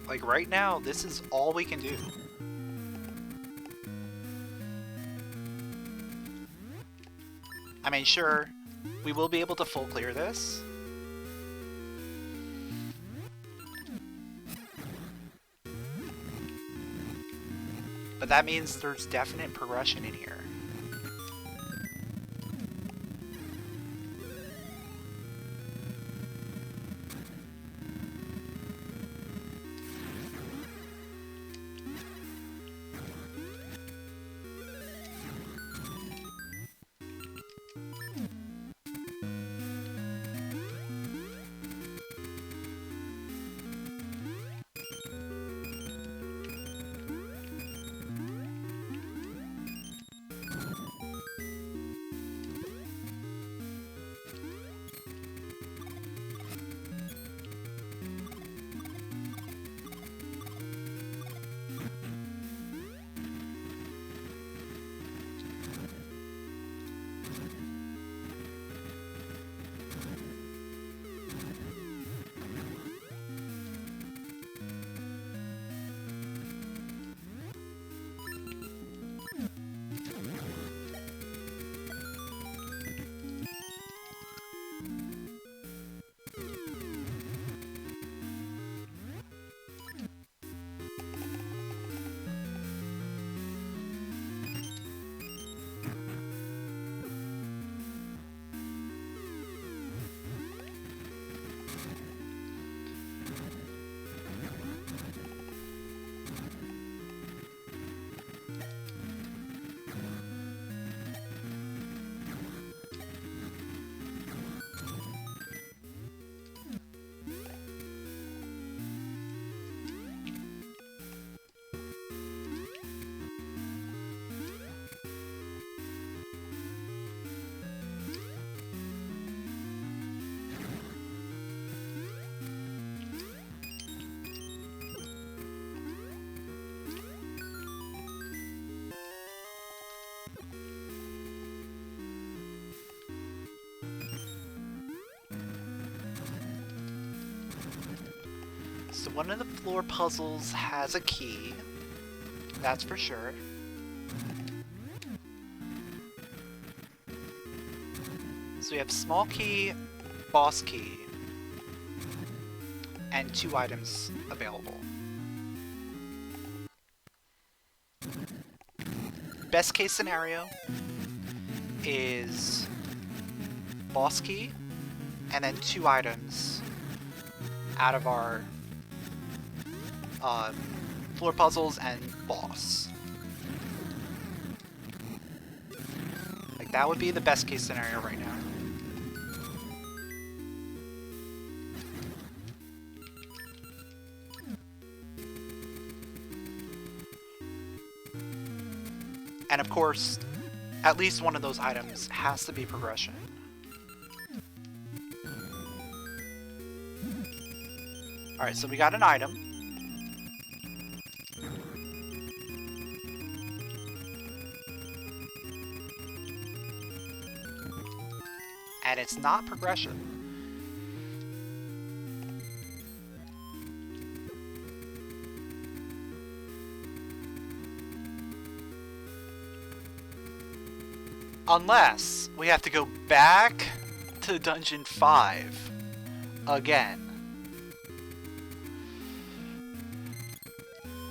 Like, right now, this is all we can do. I mean, sure, we will be able to full clear this. But that means there's definite progression in here. So one of the floor puzzles has a key, that's for sure. So we have small key, boss key, and 2 items available. Best case scenario is boss key, and then 2 items out of our floor puzzles and boss. Like, that would be the best case scenario right now. And of course, at least one of those items has to be progression. Alright, so we got an item. And it's not progression. Unless we have to go back to Dungeon 5 again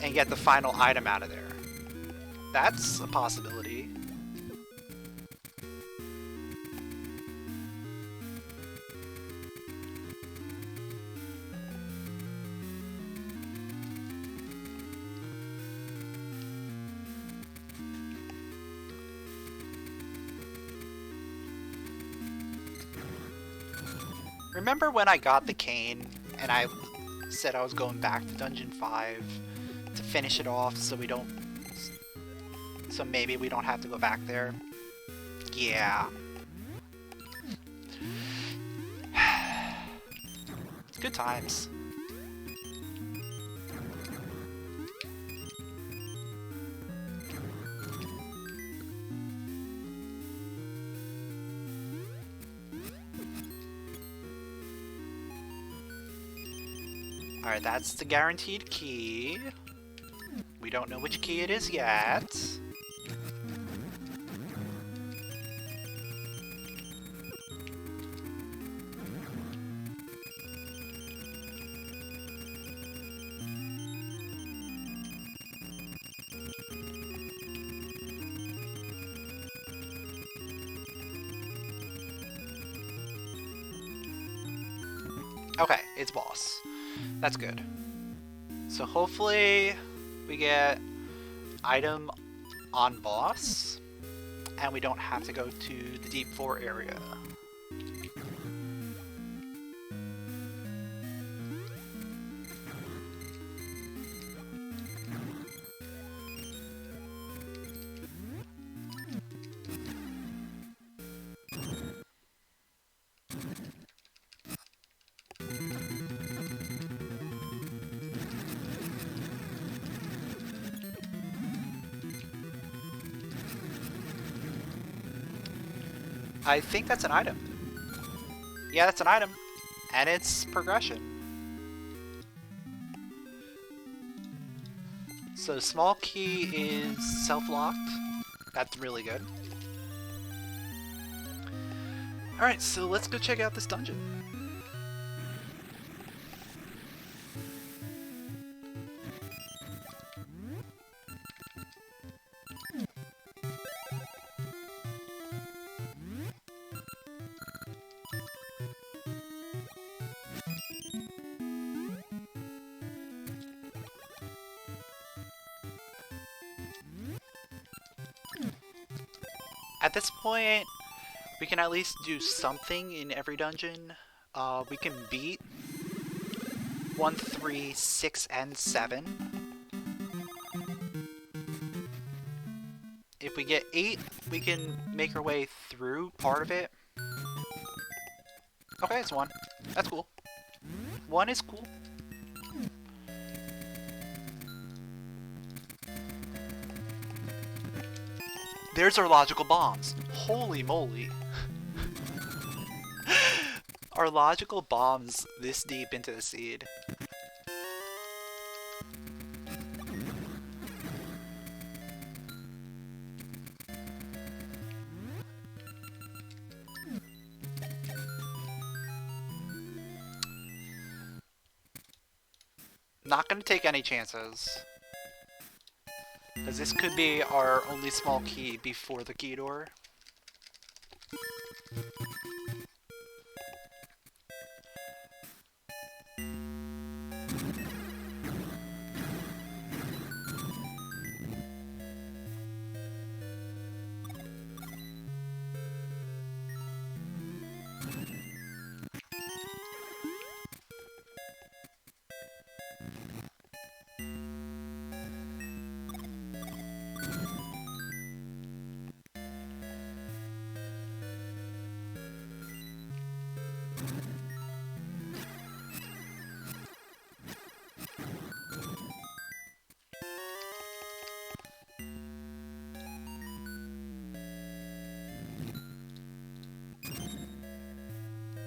and get the final item out of there. That's a possibility. Remember when I got the cane and I said I was going back to Dungeon 5 to finish it off so maybe we don't have to go back there? Yeah. Good times. Alright, that's the guaranteed key. We don't know which key it is yet. Okay, it's boss. That's good. So hopefully we get item on boss, and we don't have to go to the Deep 4 area. I think that's an item. Yeah, that's an item. And it's progression. So small key is self-locked. That's really good. Alright, so let's go check out this dungeon. At this point, we can at least do something in every dungeon. We can beat 1, 3, 6, and 7. If we get 8, we can make our way through part of it. Okay, it's 1. That's cool. 1 is cool. There's our logical bombs. Holy moly. Our logical bombs this deep into the seed. Not gonna take any chances. Because this could be our only small key before the key door.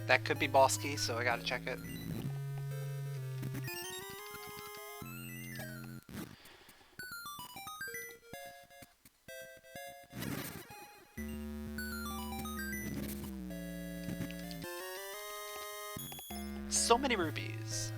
That could be boss key, so I gotta check it. So many rupees.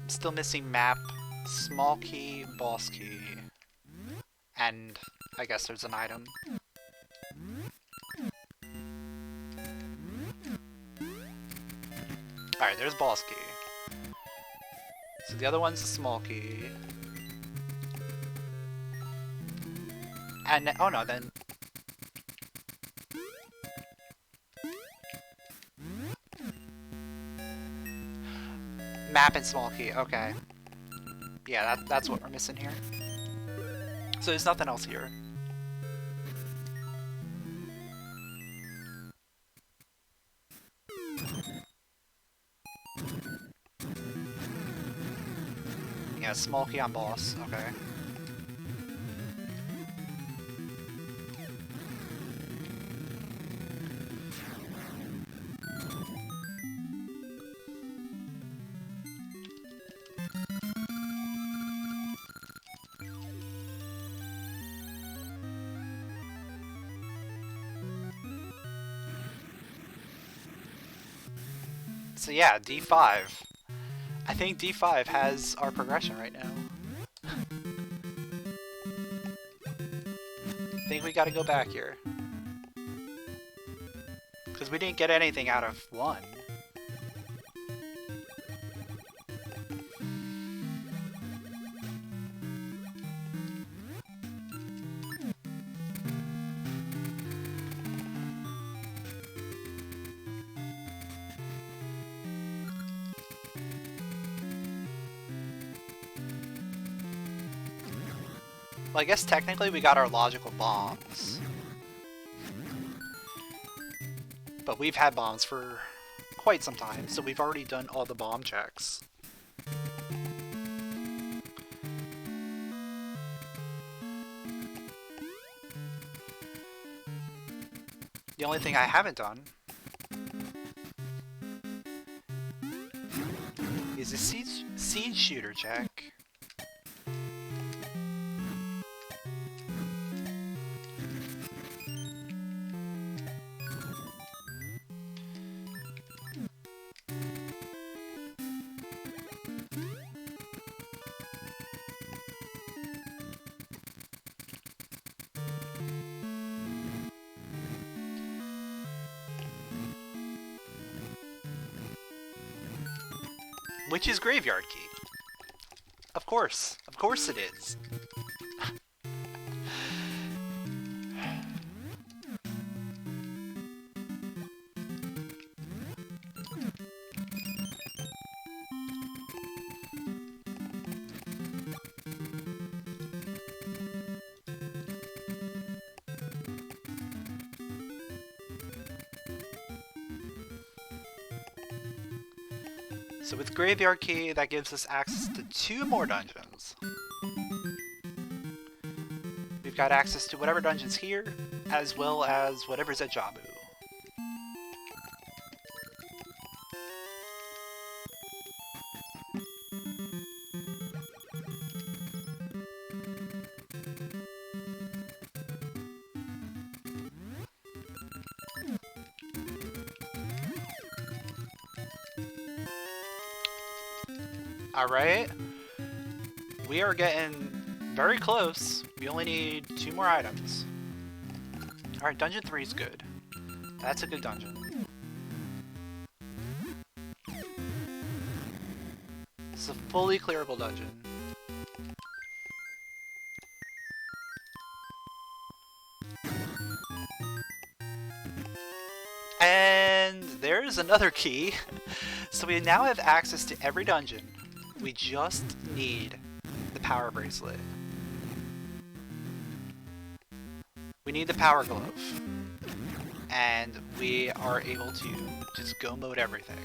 Still missing map, small key, boss key, and I guess there's an item. Alright, there's boss key. So the other one's the small key. And, oh no, then... Map and small key, okay. Yeah, that's what we're missing here. So there's nothing else here. a small key on boss. Okay. So yeah, D5. I think D5 has our progression right now. I think we gotta go back here. Because we didn't get anything out of 1. Well, I guess technically we got our logical bombs. But we've had bombs for quite some time, so we've already done all the bomb checks. The only thing I haven't done is a seed shooter check. Which is graveyard key. Of course it is. So with Graveyard Key, that gives us access to 2 more dungeons. We've got access to whatever dungeon's here, as well as whatever's at Jabu. Alright, we are getting very close. We only need 2 more items. Alright, dungeon 3 is good. That's a good dungeon. It's a fully clearable dungeon. And there's another key. So we now have access to every dungeon. We just need the power bracelet. We need the power glove. And we are able to just go mode everything.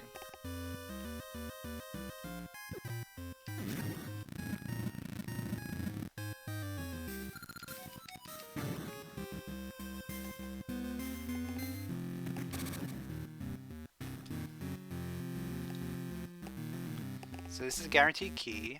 So this is a guaranteed key.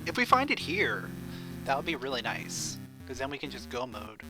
If we find it here, that would be really nice, because then we can just go mode.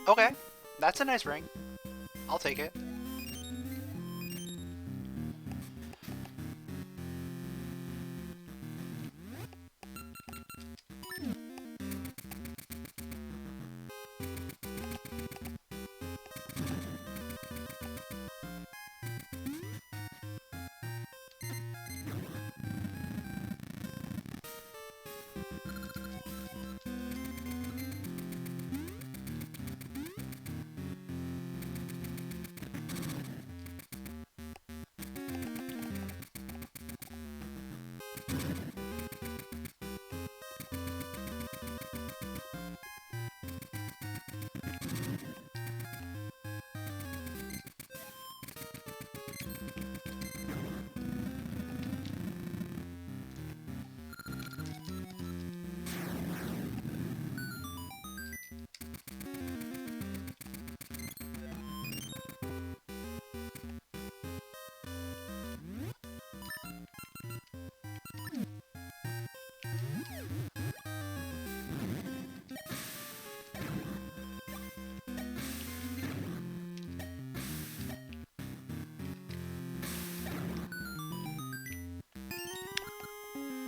Okay, that's a nice ring. I'll take it.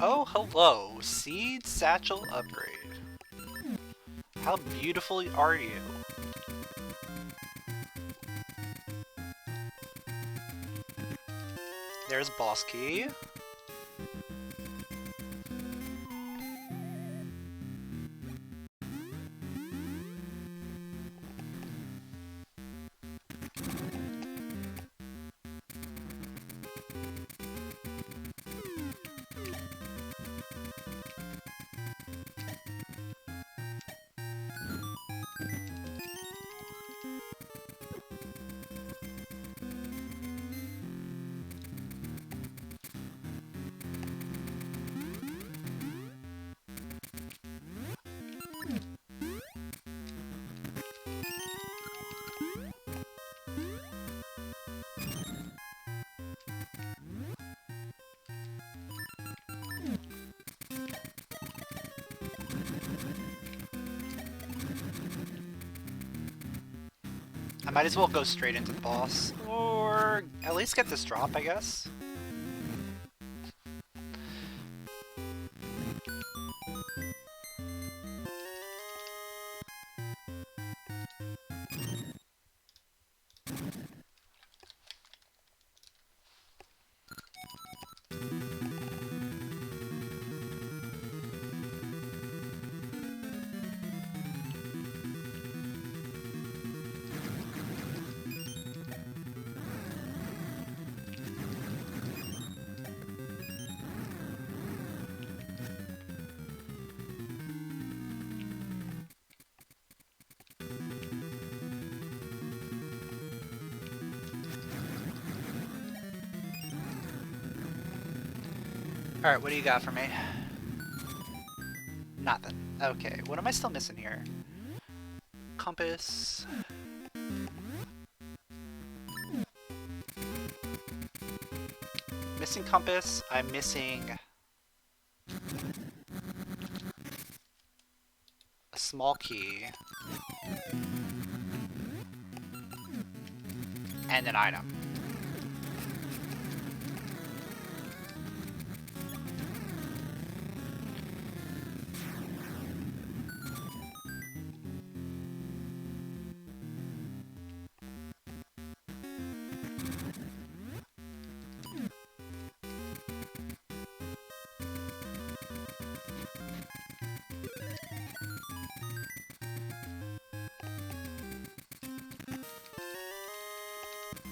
Oh, hello. Seed Satchel Upgrade. How beautiful are you? There's Boss Key. I might as well go straight into the boss, or at least get this drop, I guess. Alright, what do you got for me? Nothing. Okay, what am I still missing here? Compass. Missing compass. I'm missing a small key. And an item.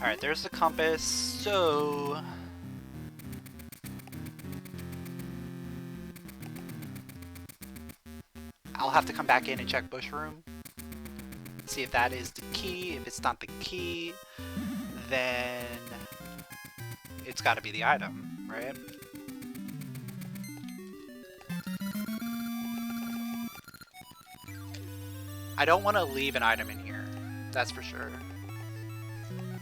Alright, there's the compass, so... I'll have to come back in and check Bush Room. See if that is the key. If it's not the key, then... it's gotta be the item, right? I don't want to leave an item in here, that's for sure.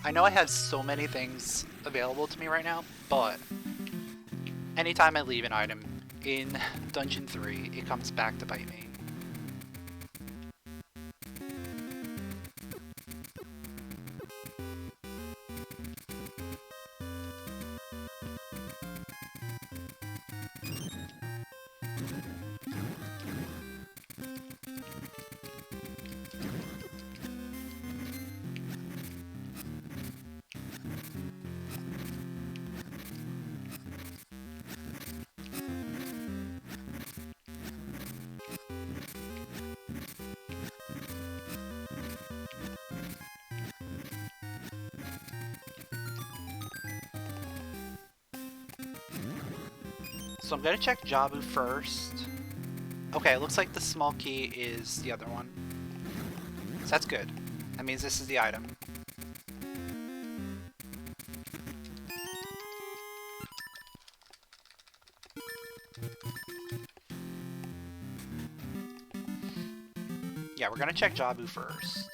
I know I have so many things available to me right now, but anytime I leave an item in Dungeon 3, it comes back to bite me. So I'm gonna check Jabu first. Okay, it looks like the small key is the other one. So that's good. That means this is the item. Yeah, we're gonna check Jabu first.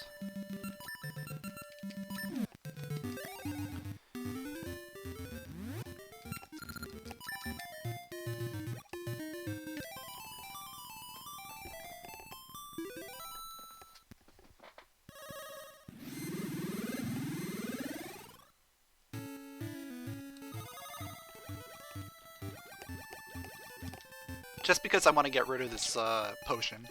Just because I want to get rid of this potion.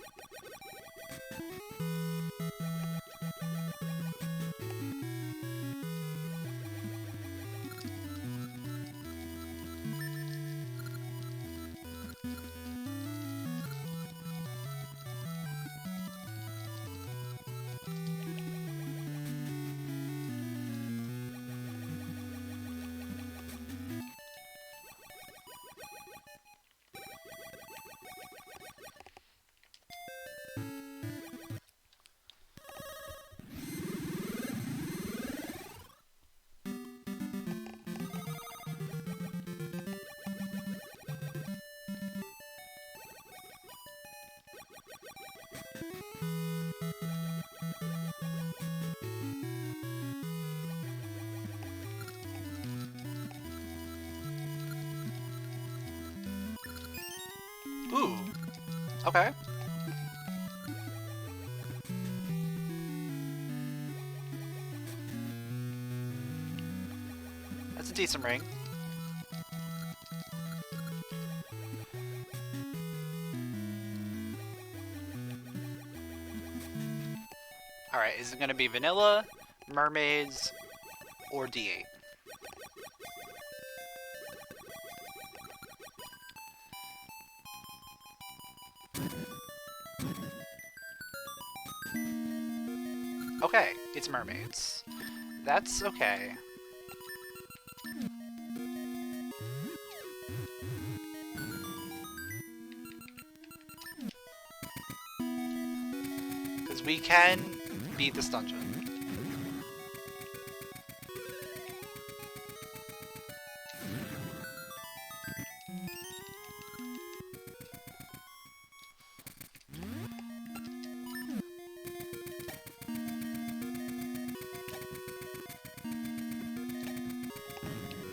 Ooh. Okay. That's a decent ring. Alright, is it gonna be vanilla, mermaids, or D8? Okay, it's mermaids. That's okay. Because we can beat this dungeon.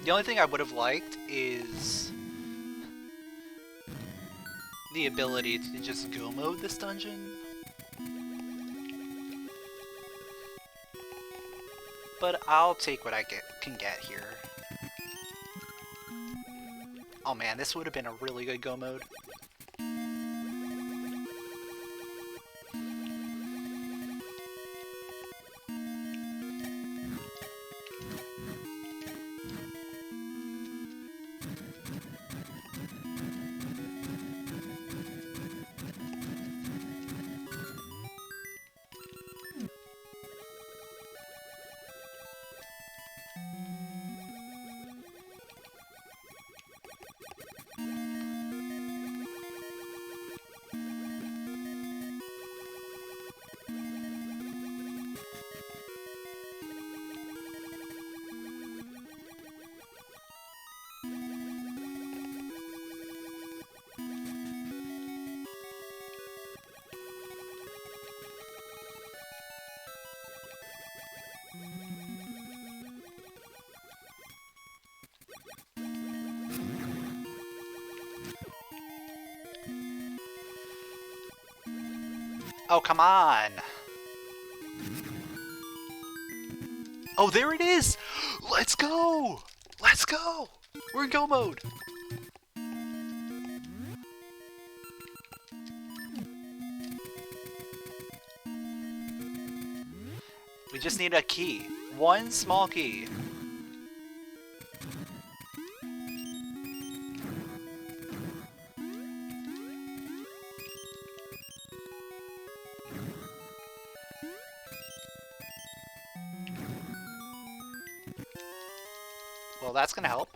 The only thing I would have liked is the ability to just go mode this dungeon. But I'll take what I can get here. Oh man, this would have been a really good go mode. Oh, come on! Oh, there it is! Let's go! Let's go! We're in go mode! We just need a key. One small key. Well, that's gonna help.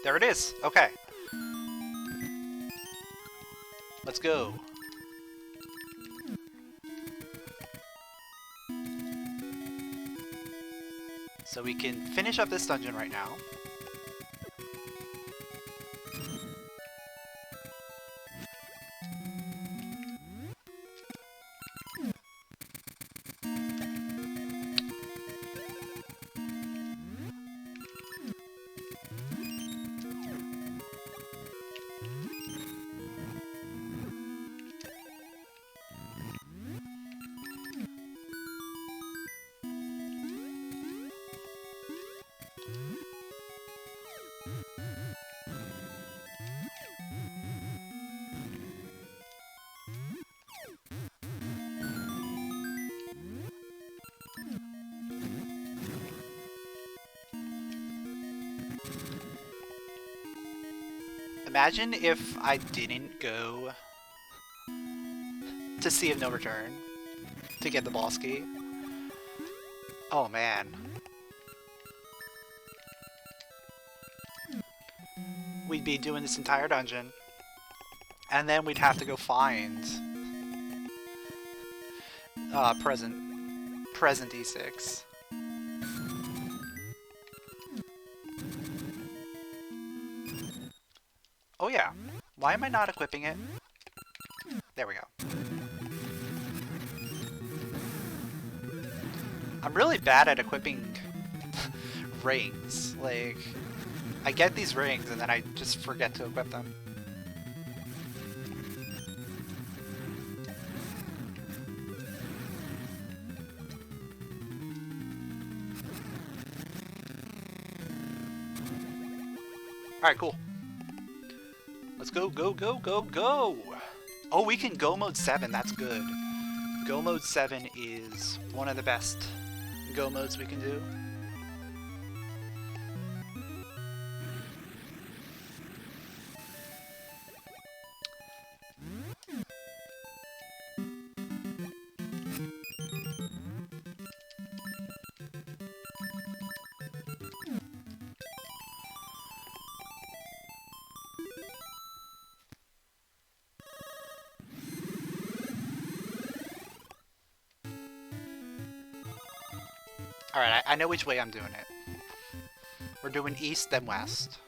There it is. Okay. Let's go. So we can finish up this dungeon right now. Imagine if I didn't go to Sea of No Return to get the boss key. Oh man. We'd be doing this entire dungeon, and then we'd have to go find present E6. Oh yeah, why am I not equipping it? There we go. I'm really bad at equipping rings. Like, I get these rings and then I just forget to equip them. Alright, cool. Let's go, go, go, go, go! Oh, we can go mode 7, that's good. Go mode 7 is one of the best go modes we can do. Alright, I know which way I'm doing it. We're doing east, then west.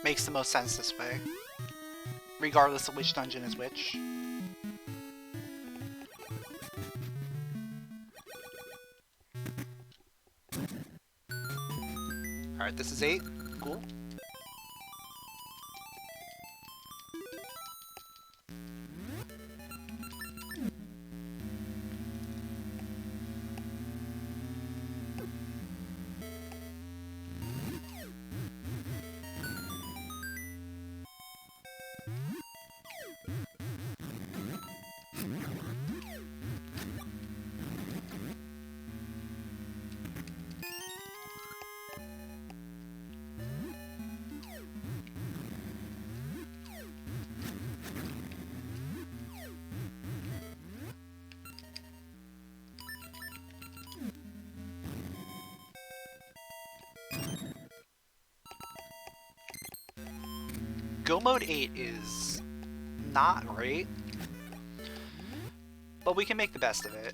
Makes the most sense this way. Regardless of which dungeon is which. Alright, this is 8. Cool. Go mode 8 is not great, but we can make the best of it.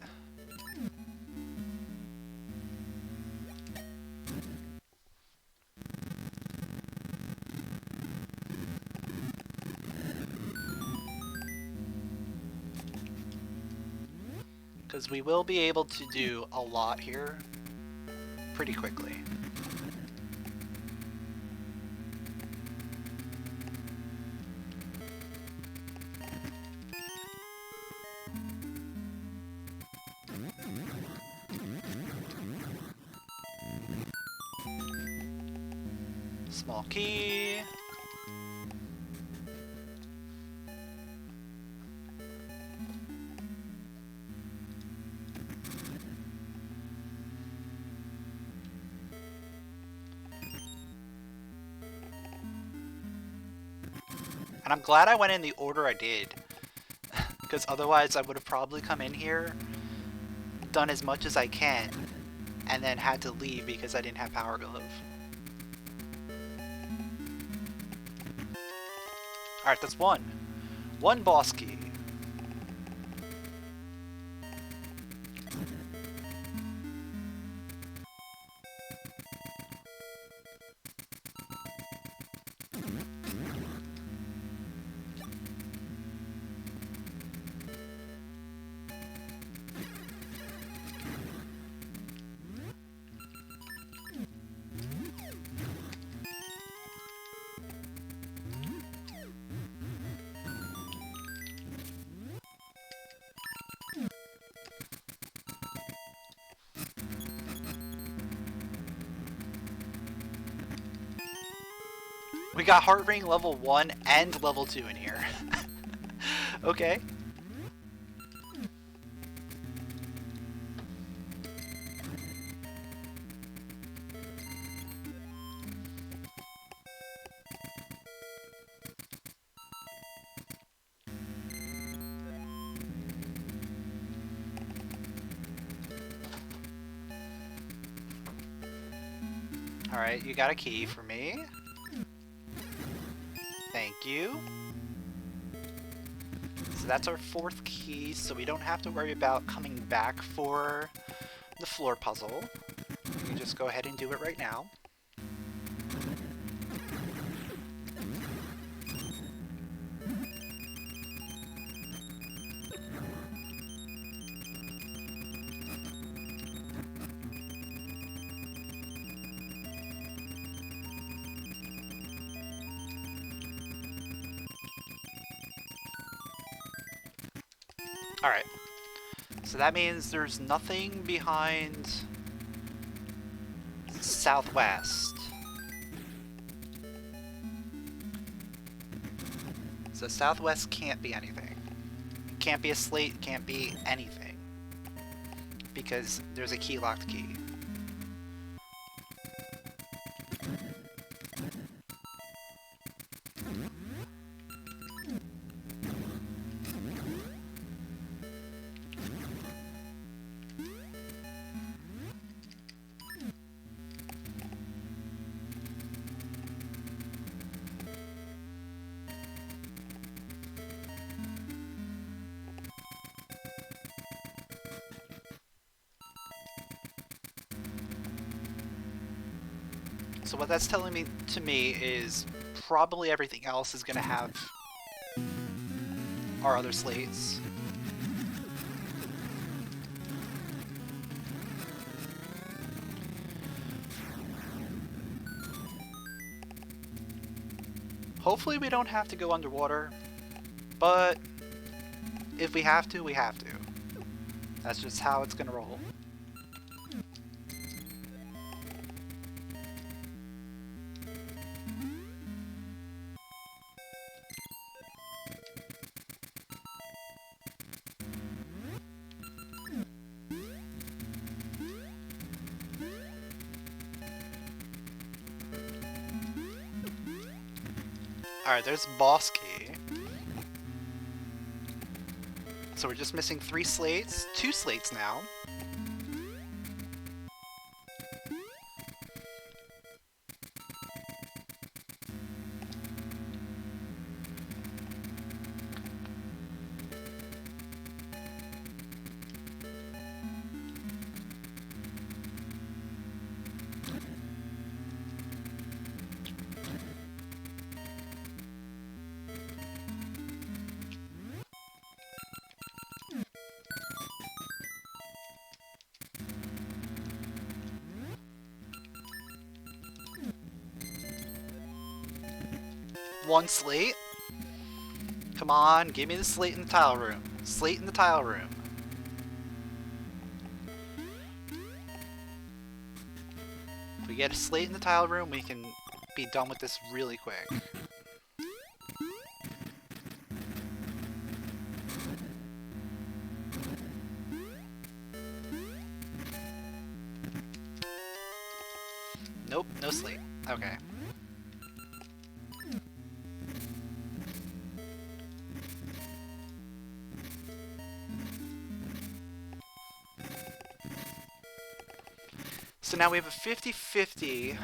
Because we will be able to do a lot here pretty quickly. Small key. And I'm glad I went in the order I did, because otherwise I would have probably come in here, done as much as I can, and then had to leave because I didn't have Power Glove. Alright, that's one. One boss key. We got Heart Ring level 1 and level 2 in here. Okay. Alright, you got a key for me. Thank you. So that's our fourth key, so we don't have to worry about coming back for the floor puzzle. We can just go ahead and do it right now. Alright, so that means there's nothing behind southwest. So southwest can't be anything. It can't be a slate, it can't be anything. Because there's a key-locked key. So what that's telling me to me is probably everything else is going to have our other slates. Hopefully we don't have to go underwater, but if we have to, we have to. That's just how it's going to roll. Alright, there's boss key. So we're just missing 3 slates, 2 slates now. One slate. Come on, give me the slate in the tile room. Slate in the tile room. If we get a slate in the tile room, we can be done with this really quick. Nope, no slate. Okay. So now we have a 50-50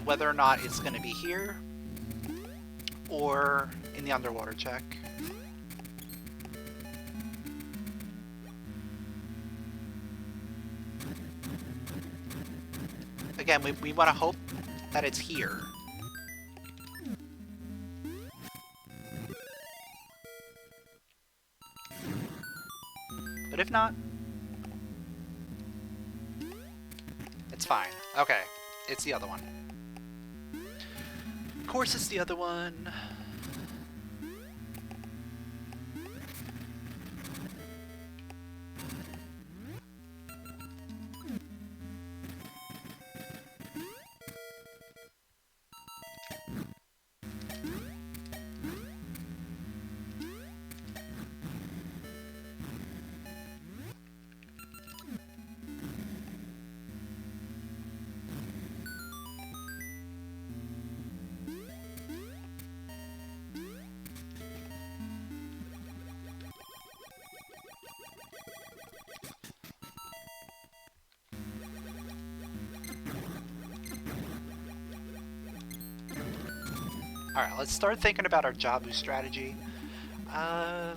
whether or not it's going to be here or in the underwater check. Again, we want to hope that it's here. But if not, it's fine. Okay, it's the other one. Of course it's the other one. Alright, let's start thinking about our Jabu strategy. I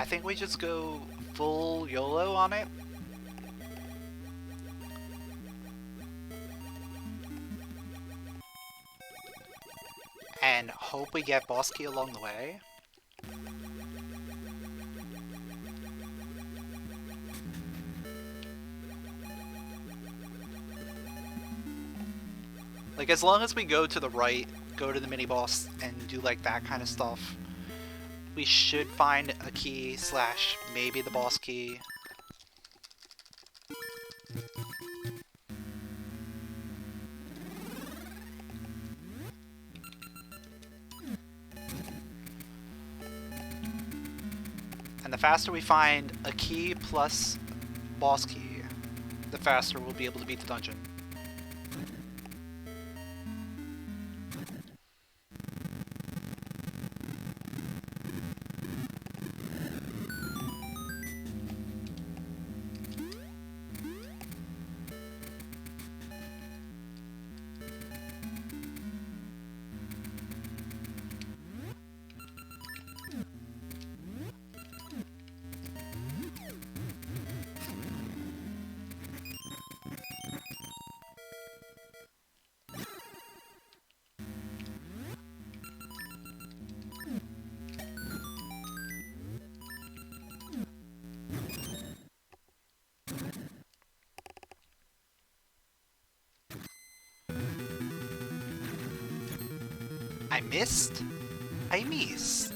think we just go full YOLO on it. And hope we get boss key along the way. Like, as long as we go to the right, go to the mini-boss, and do, like, that kind of stuff, we should find a key slash maybe the boss key. And the faster we find a key plus boss key, the faster we'll be able to beat the dungeon. I missed? I missed.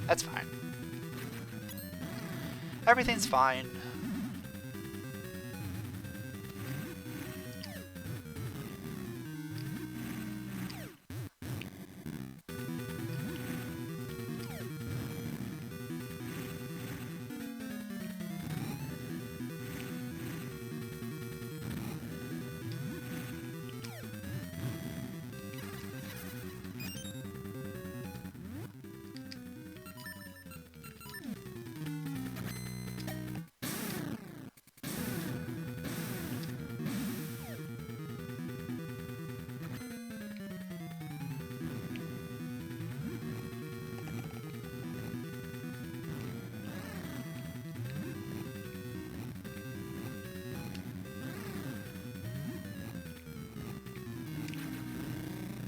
That's fine. Everything's fine.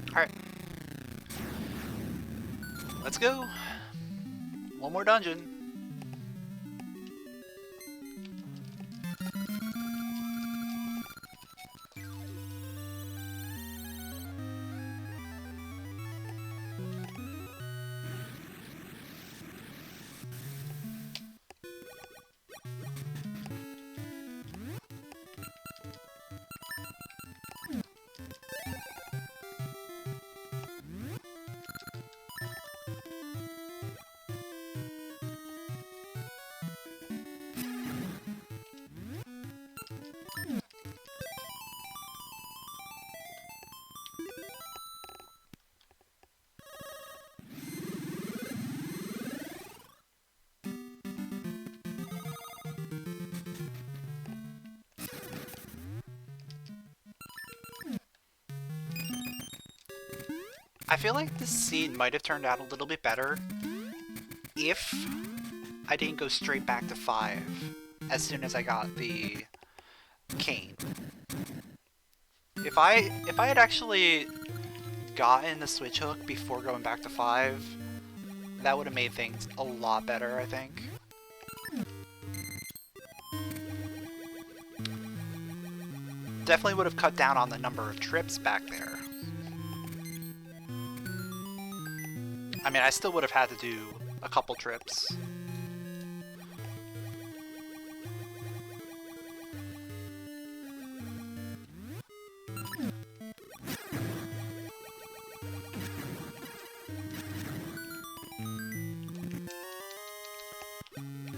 Alright. Let's go. One more dungeon. I feel like this scene might have turned out a little bit better if I didn't go straight back to 5 as soon as I got the cane. If I had actually gotten the switch hook before going back to 5, that would have made things a lot better, I think. Definitely would have cut down on the number of trips back there. I mean, I still would have had to do a couple trips.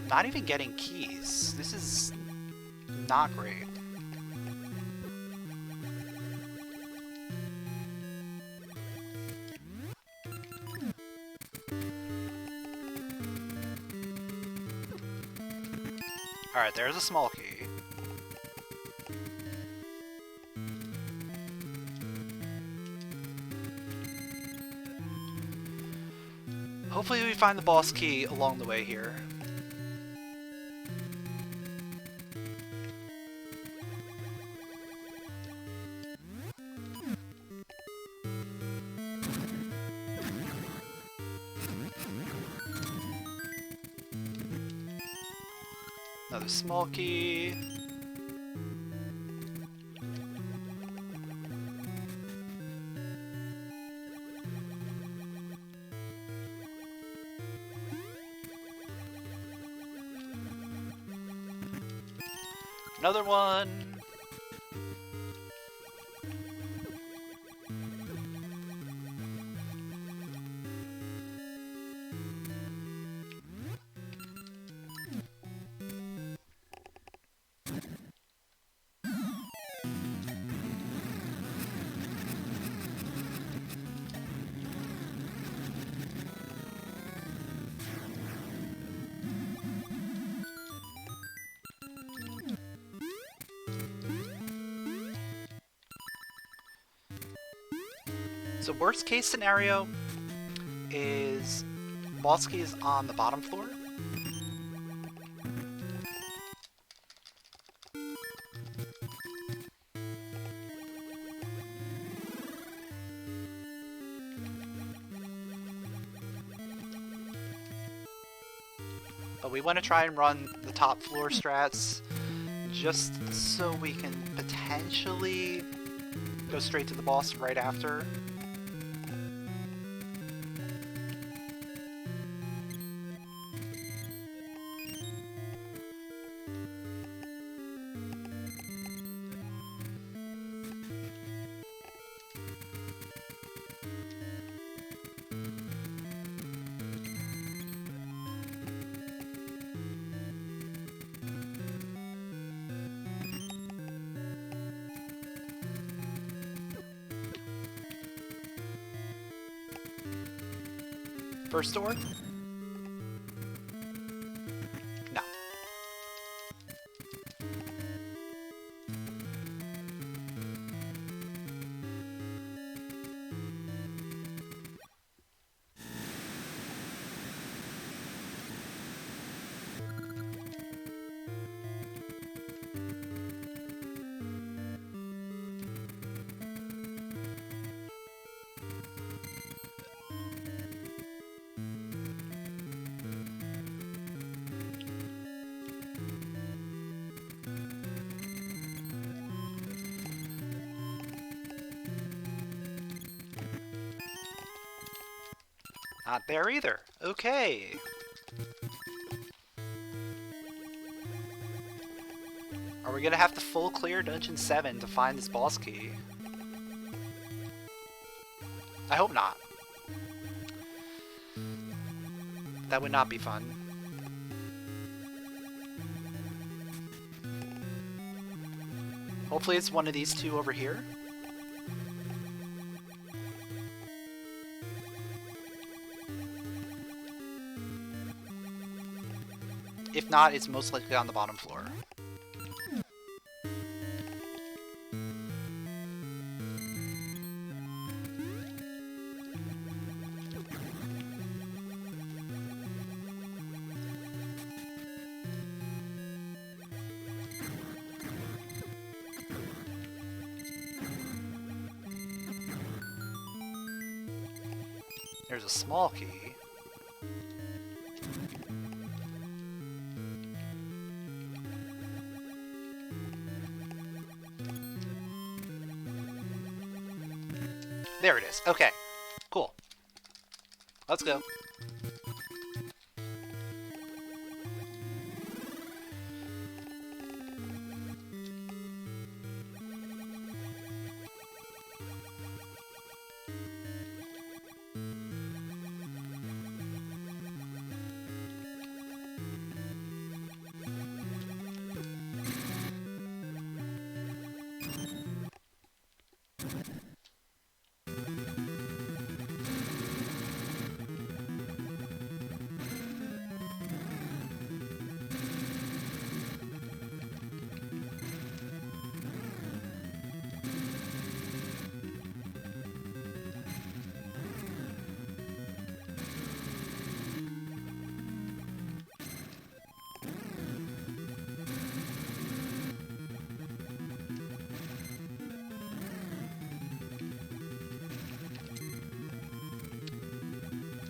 Not even getting keys. This is not great. Alright, there's a small key. Hopefully we find the boss key along the way here. Another small key. Another one. So worst case scenario is boss key is on the bottom floor. But we want to try and run the top floor strats just so we can potentially go straight to the boss right after. First door? No. Not there either. Okay. Are we gonna have to full clear Dungeon 7 to find this boss key? I hope not. That would not be fun. Hopefully it's one of these two over here. If not, it's most likely on the bottom floor. there's a small key. There it is. Okay. Cool. Let's go.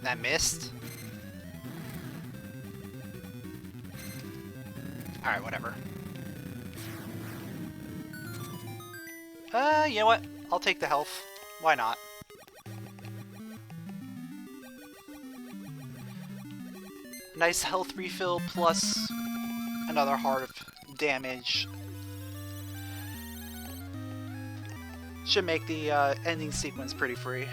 That missed? Alright, whatever. You know what? I'll take the health. Why not? Nice health refill plus another heart of damage. Should make the ending sequence pretty free.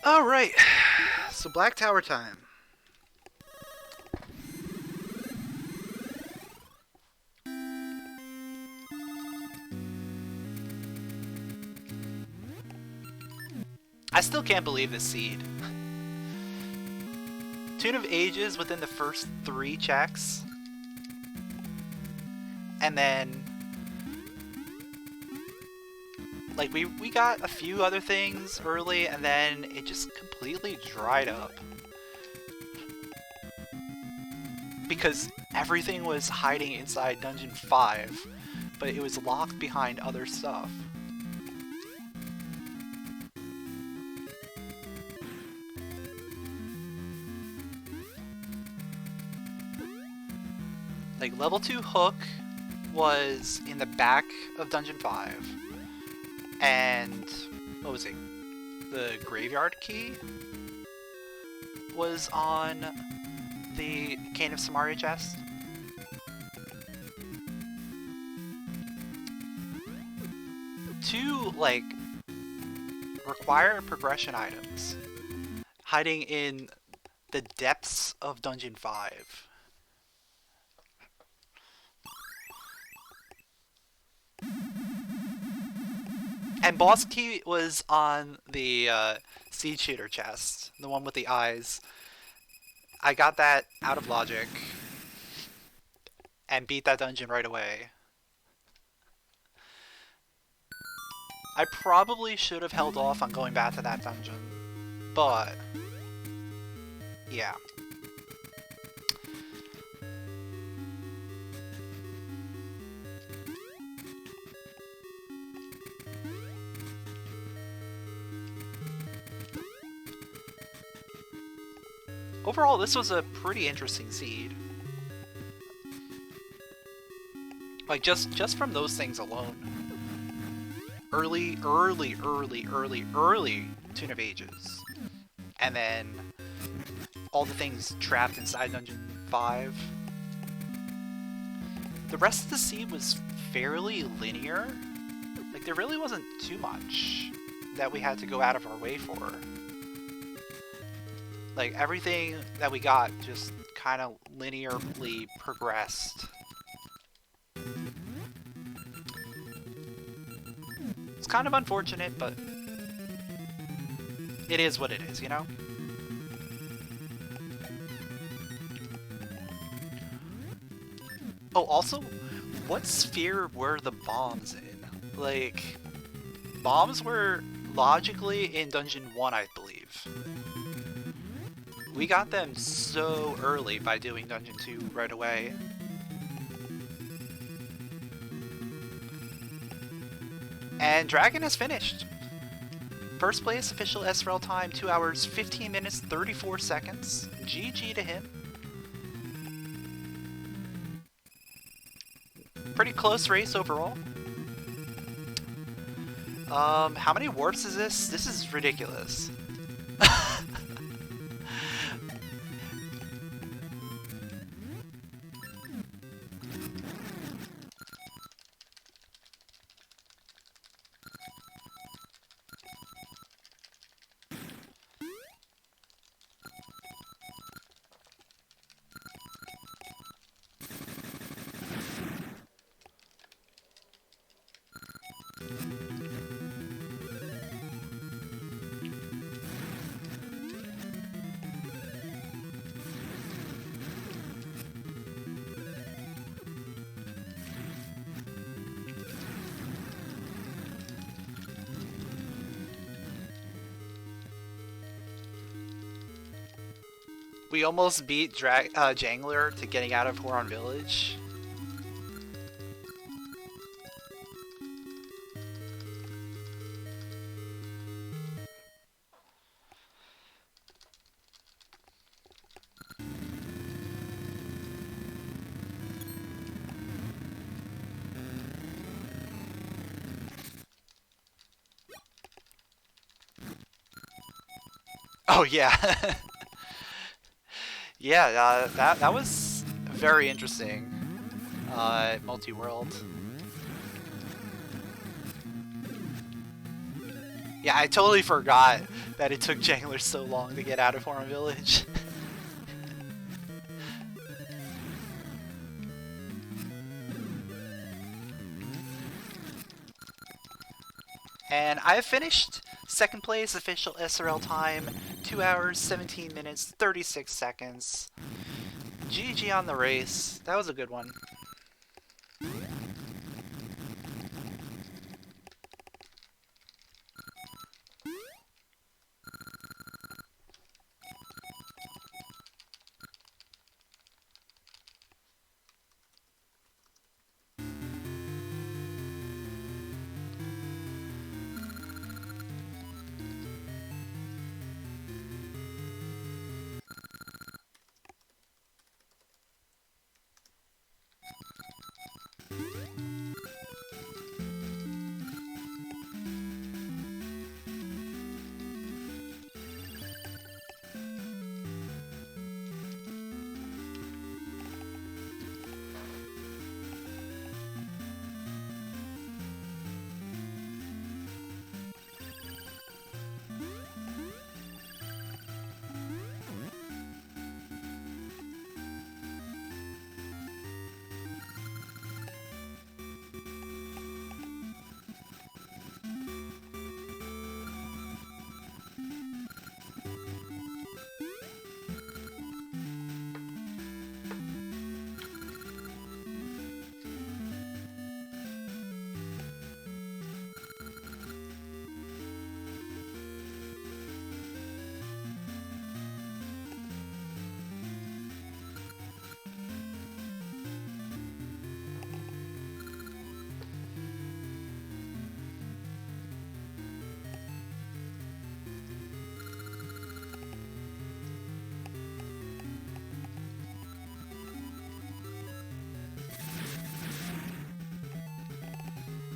Alright, so Black Tower time. I still can't believe this seed. Tune of Ages within the first 3 checks. And then like, we got a few other things early, and then it just completely dried up. Because everything was hiding inside Dungeon 5, but it was locked behind other stuff. Like, level 2 hook was in the back of Dungeon 5. And, what was it? The graveyard key was on the Cane of Samaria chest. Two, like, required progression items hiding in the depths of Dungeon 5. And boss key was on the Seed Shooter chest, the one with the eyes. I got that out of logic and beat that dungeon right away. I probably should have held off on going back to that dungeon, but yeah. Overall, this was a pretty interesting seed. Like, just from those things alone. Early Tune of Ages. And then all the things trapped inside Dungeon 5. The rest of the seed was fairly linear. Like, there really wasn't too much that we had to go out of our way for. Like, everything that we got just kind of linearly progressed. It's kind of unfortunate, but it is what it is, you know? Oh, also, what sphere were the bombs in? Like, bombs were logically in Dungeon 1, I believe. We got them so early by doing Dungeon 2 right away. And Dragon has finished. First place, official SRL time, 2 hours, 15 minutes, 34 seconds. GG to him. Pretty close race overall. How many warps is this? This is ridiculous. We almost beat Jangler to getting out of Horon Village. Oh yeah. Yeah, that was very interesting. Multi-world. Yeah, I totally forgot that it took Jangler so long to get out of Horon Village. And I have finished second place, official SRL time, 2 hours, 17 minutes, 36 seconds. GG on the race. That was a good one.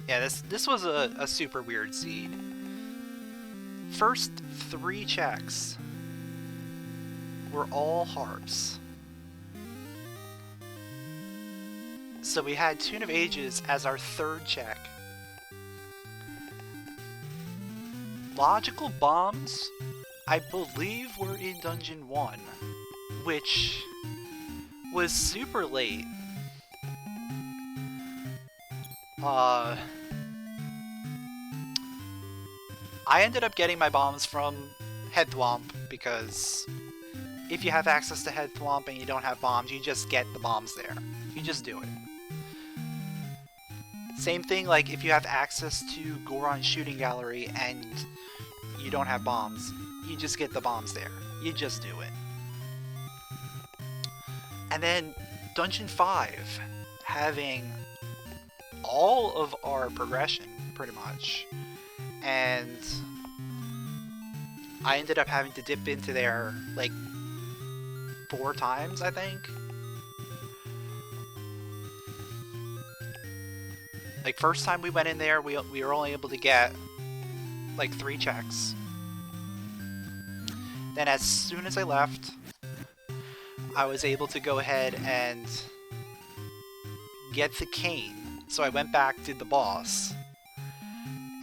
Yeah, this was a super weird seed. First 3 checks were all harps. So we had Tune of Ages as our 3rd check. Logical bombs I believe we're in Dungeon 1, which was super late. I ended up getting my bombs from Head Thwomp because if you have access to Head Thwomp and you don't have bombs, you just get the bombs there. You just do it. Same thing like if you have access to Goron's Shooting Gallery and you don't have bombs, you just get the bombs there. You just do it. And then Dungeon 5, having all of our progression, pretty much. And I ended up having to dip into there, like, 4 times, I think. Like, first time we went in there, we were only able to get, like, 3 checks. Then as soon as I left, I was able to go ahead and get the cane. So I went back, did the boss.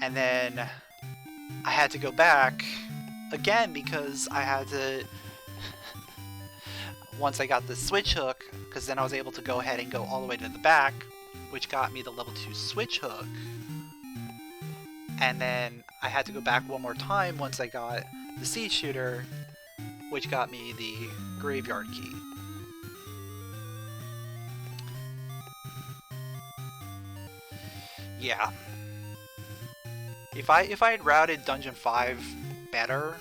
And then I had to go back again because I had to... Once I got the switch hook, because then I was able to go ahead and go all the way to the back, which got me the level 2 switch hook. And then I had to go back one more time once I got the seed shooter, which got me the graveyard key. Yeah. If I had routed Dungeon 5 better,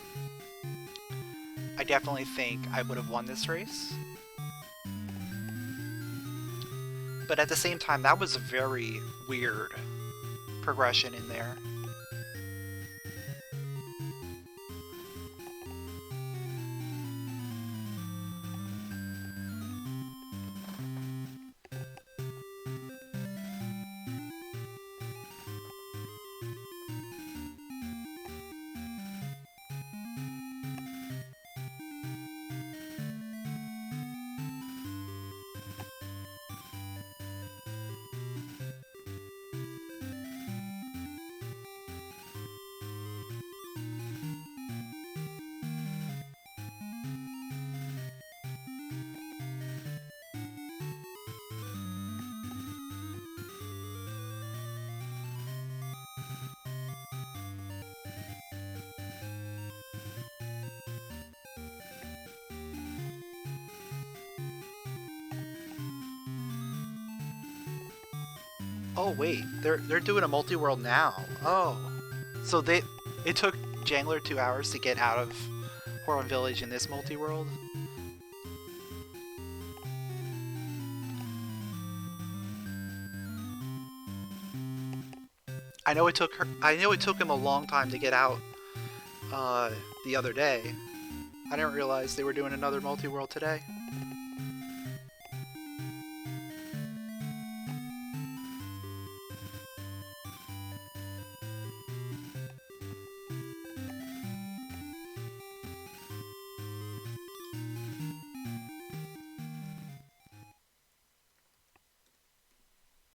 I definitely think I would have won this race. But at the same time, that was a very weird progression in there. Oh wait, they're doing a multi-world now. Oh, so it took Jangler 2 hours to get out of Horon Village in this multi-world. I know it took him a long time to get out the other day. I didn't realize they were doing another multi-world today.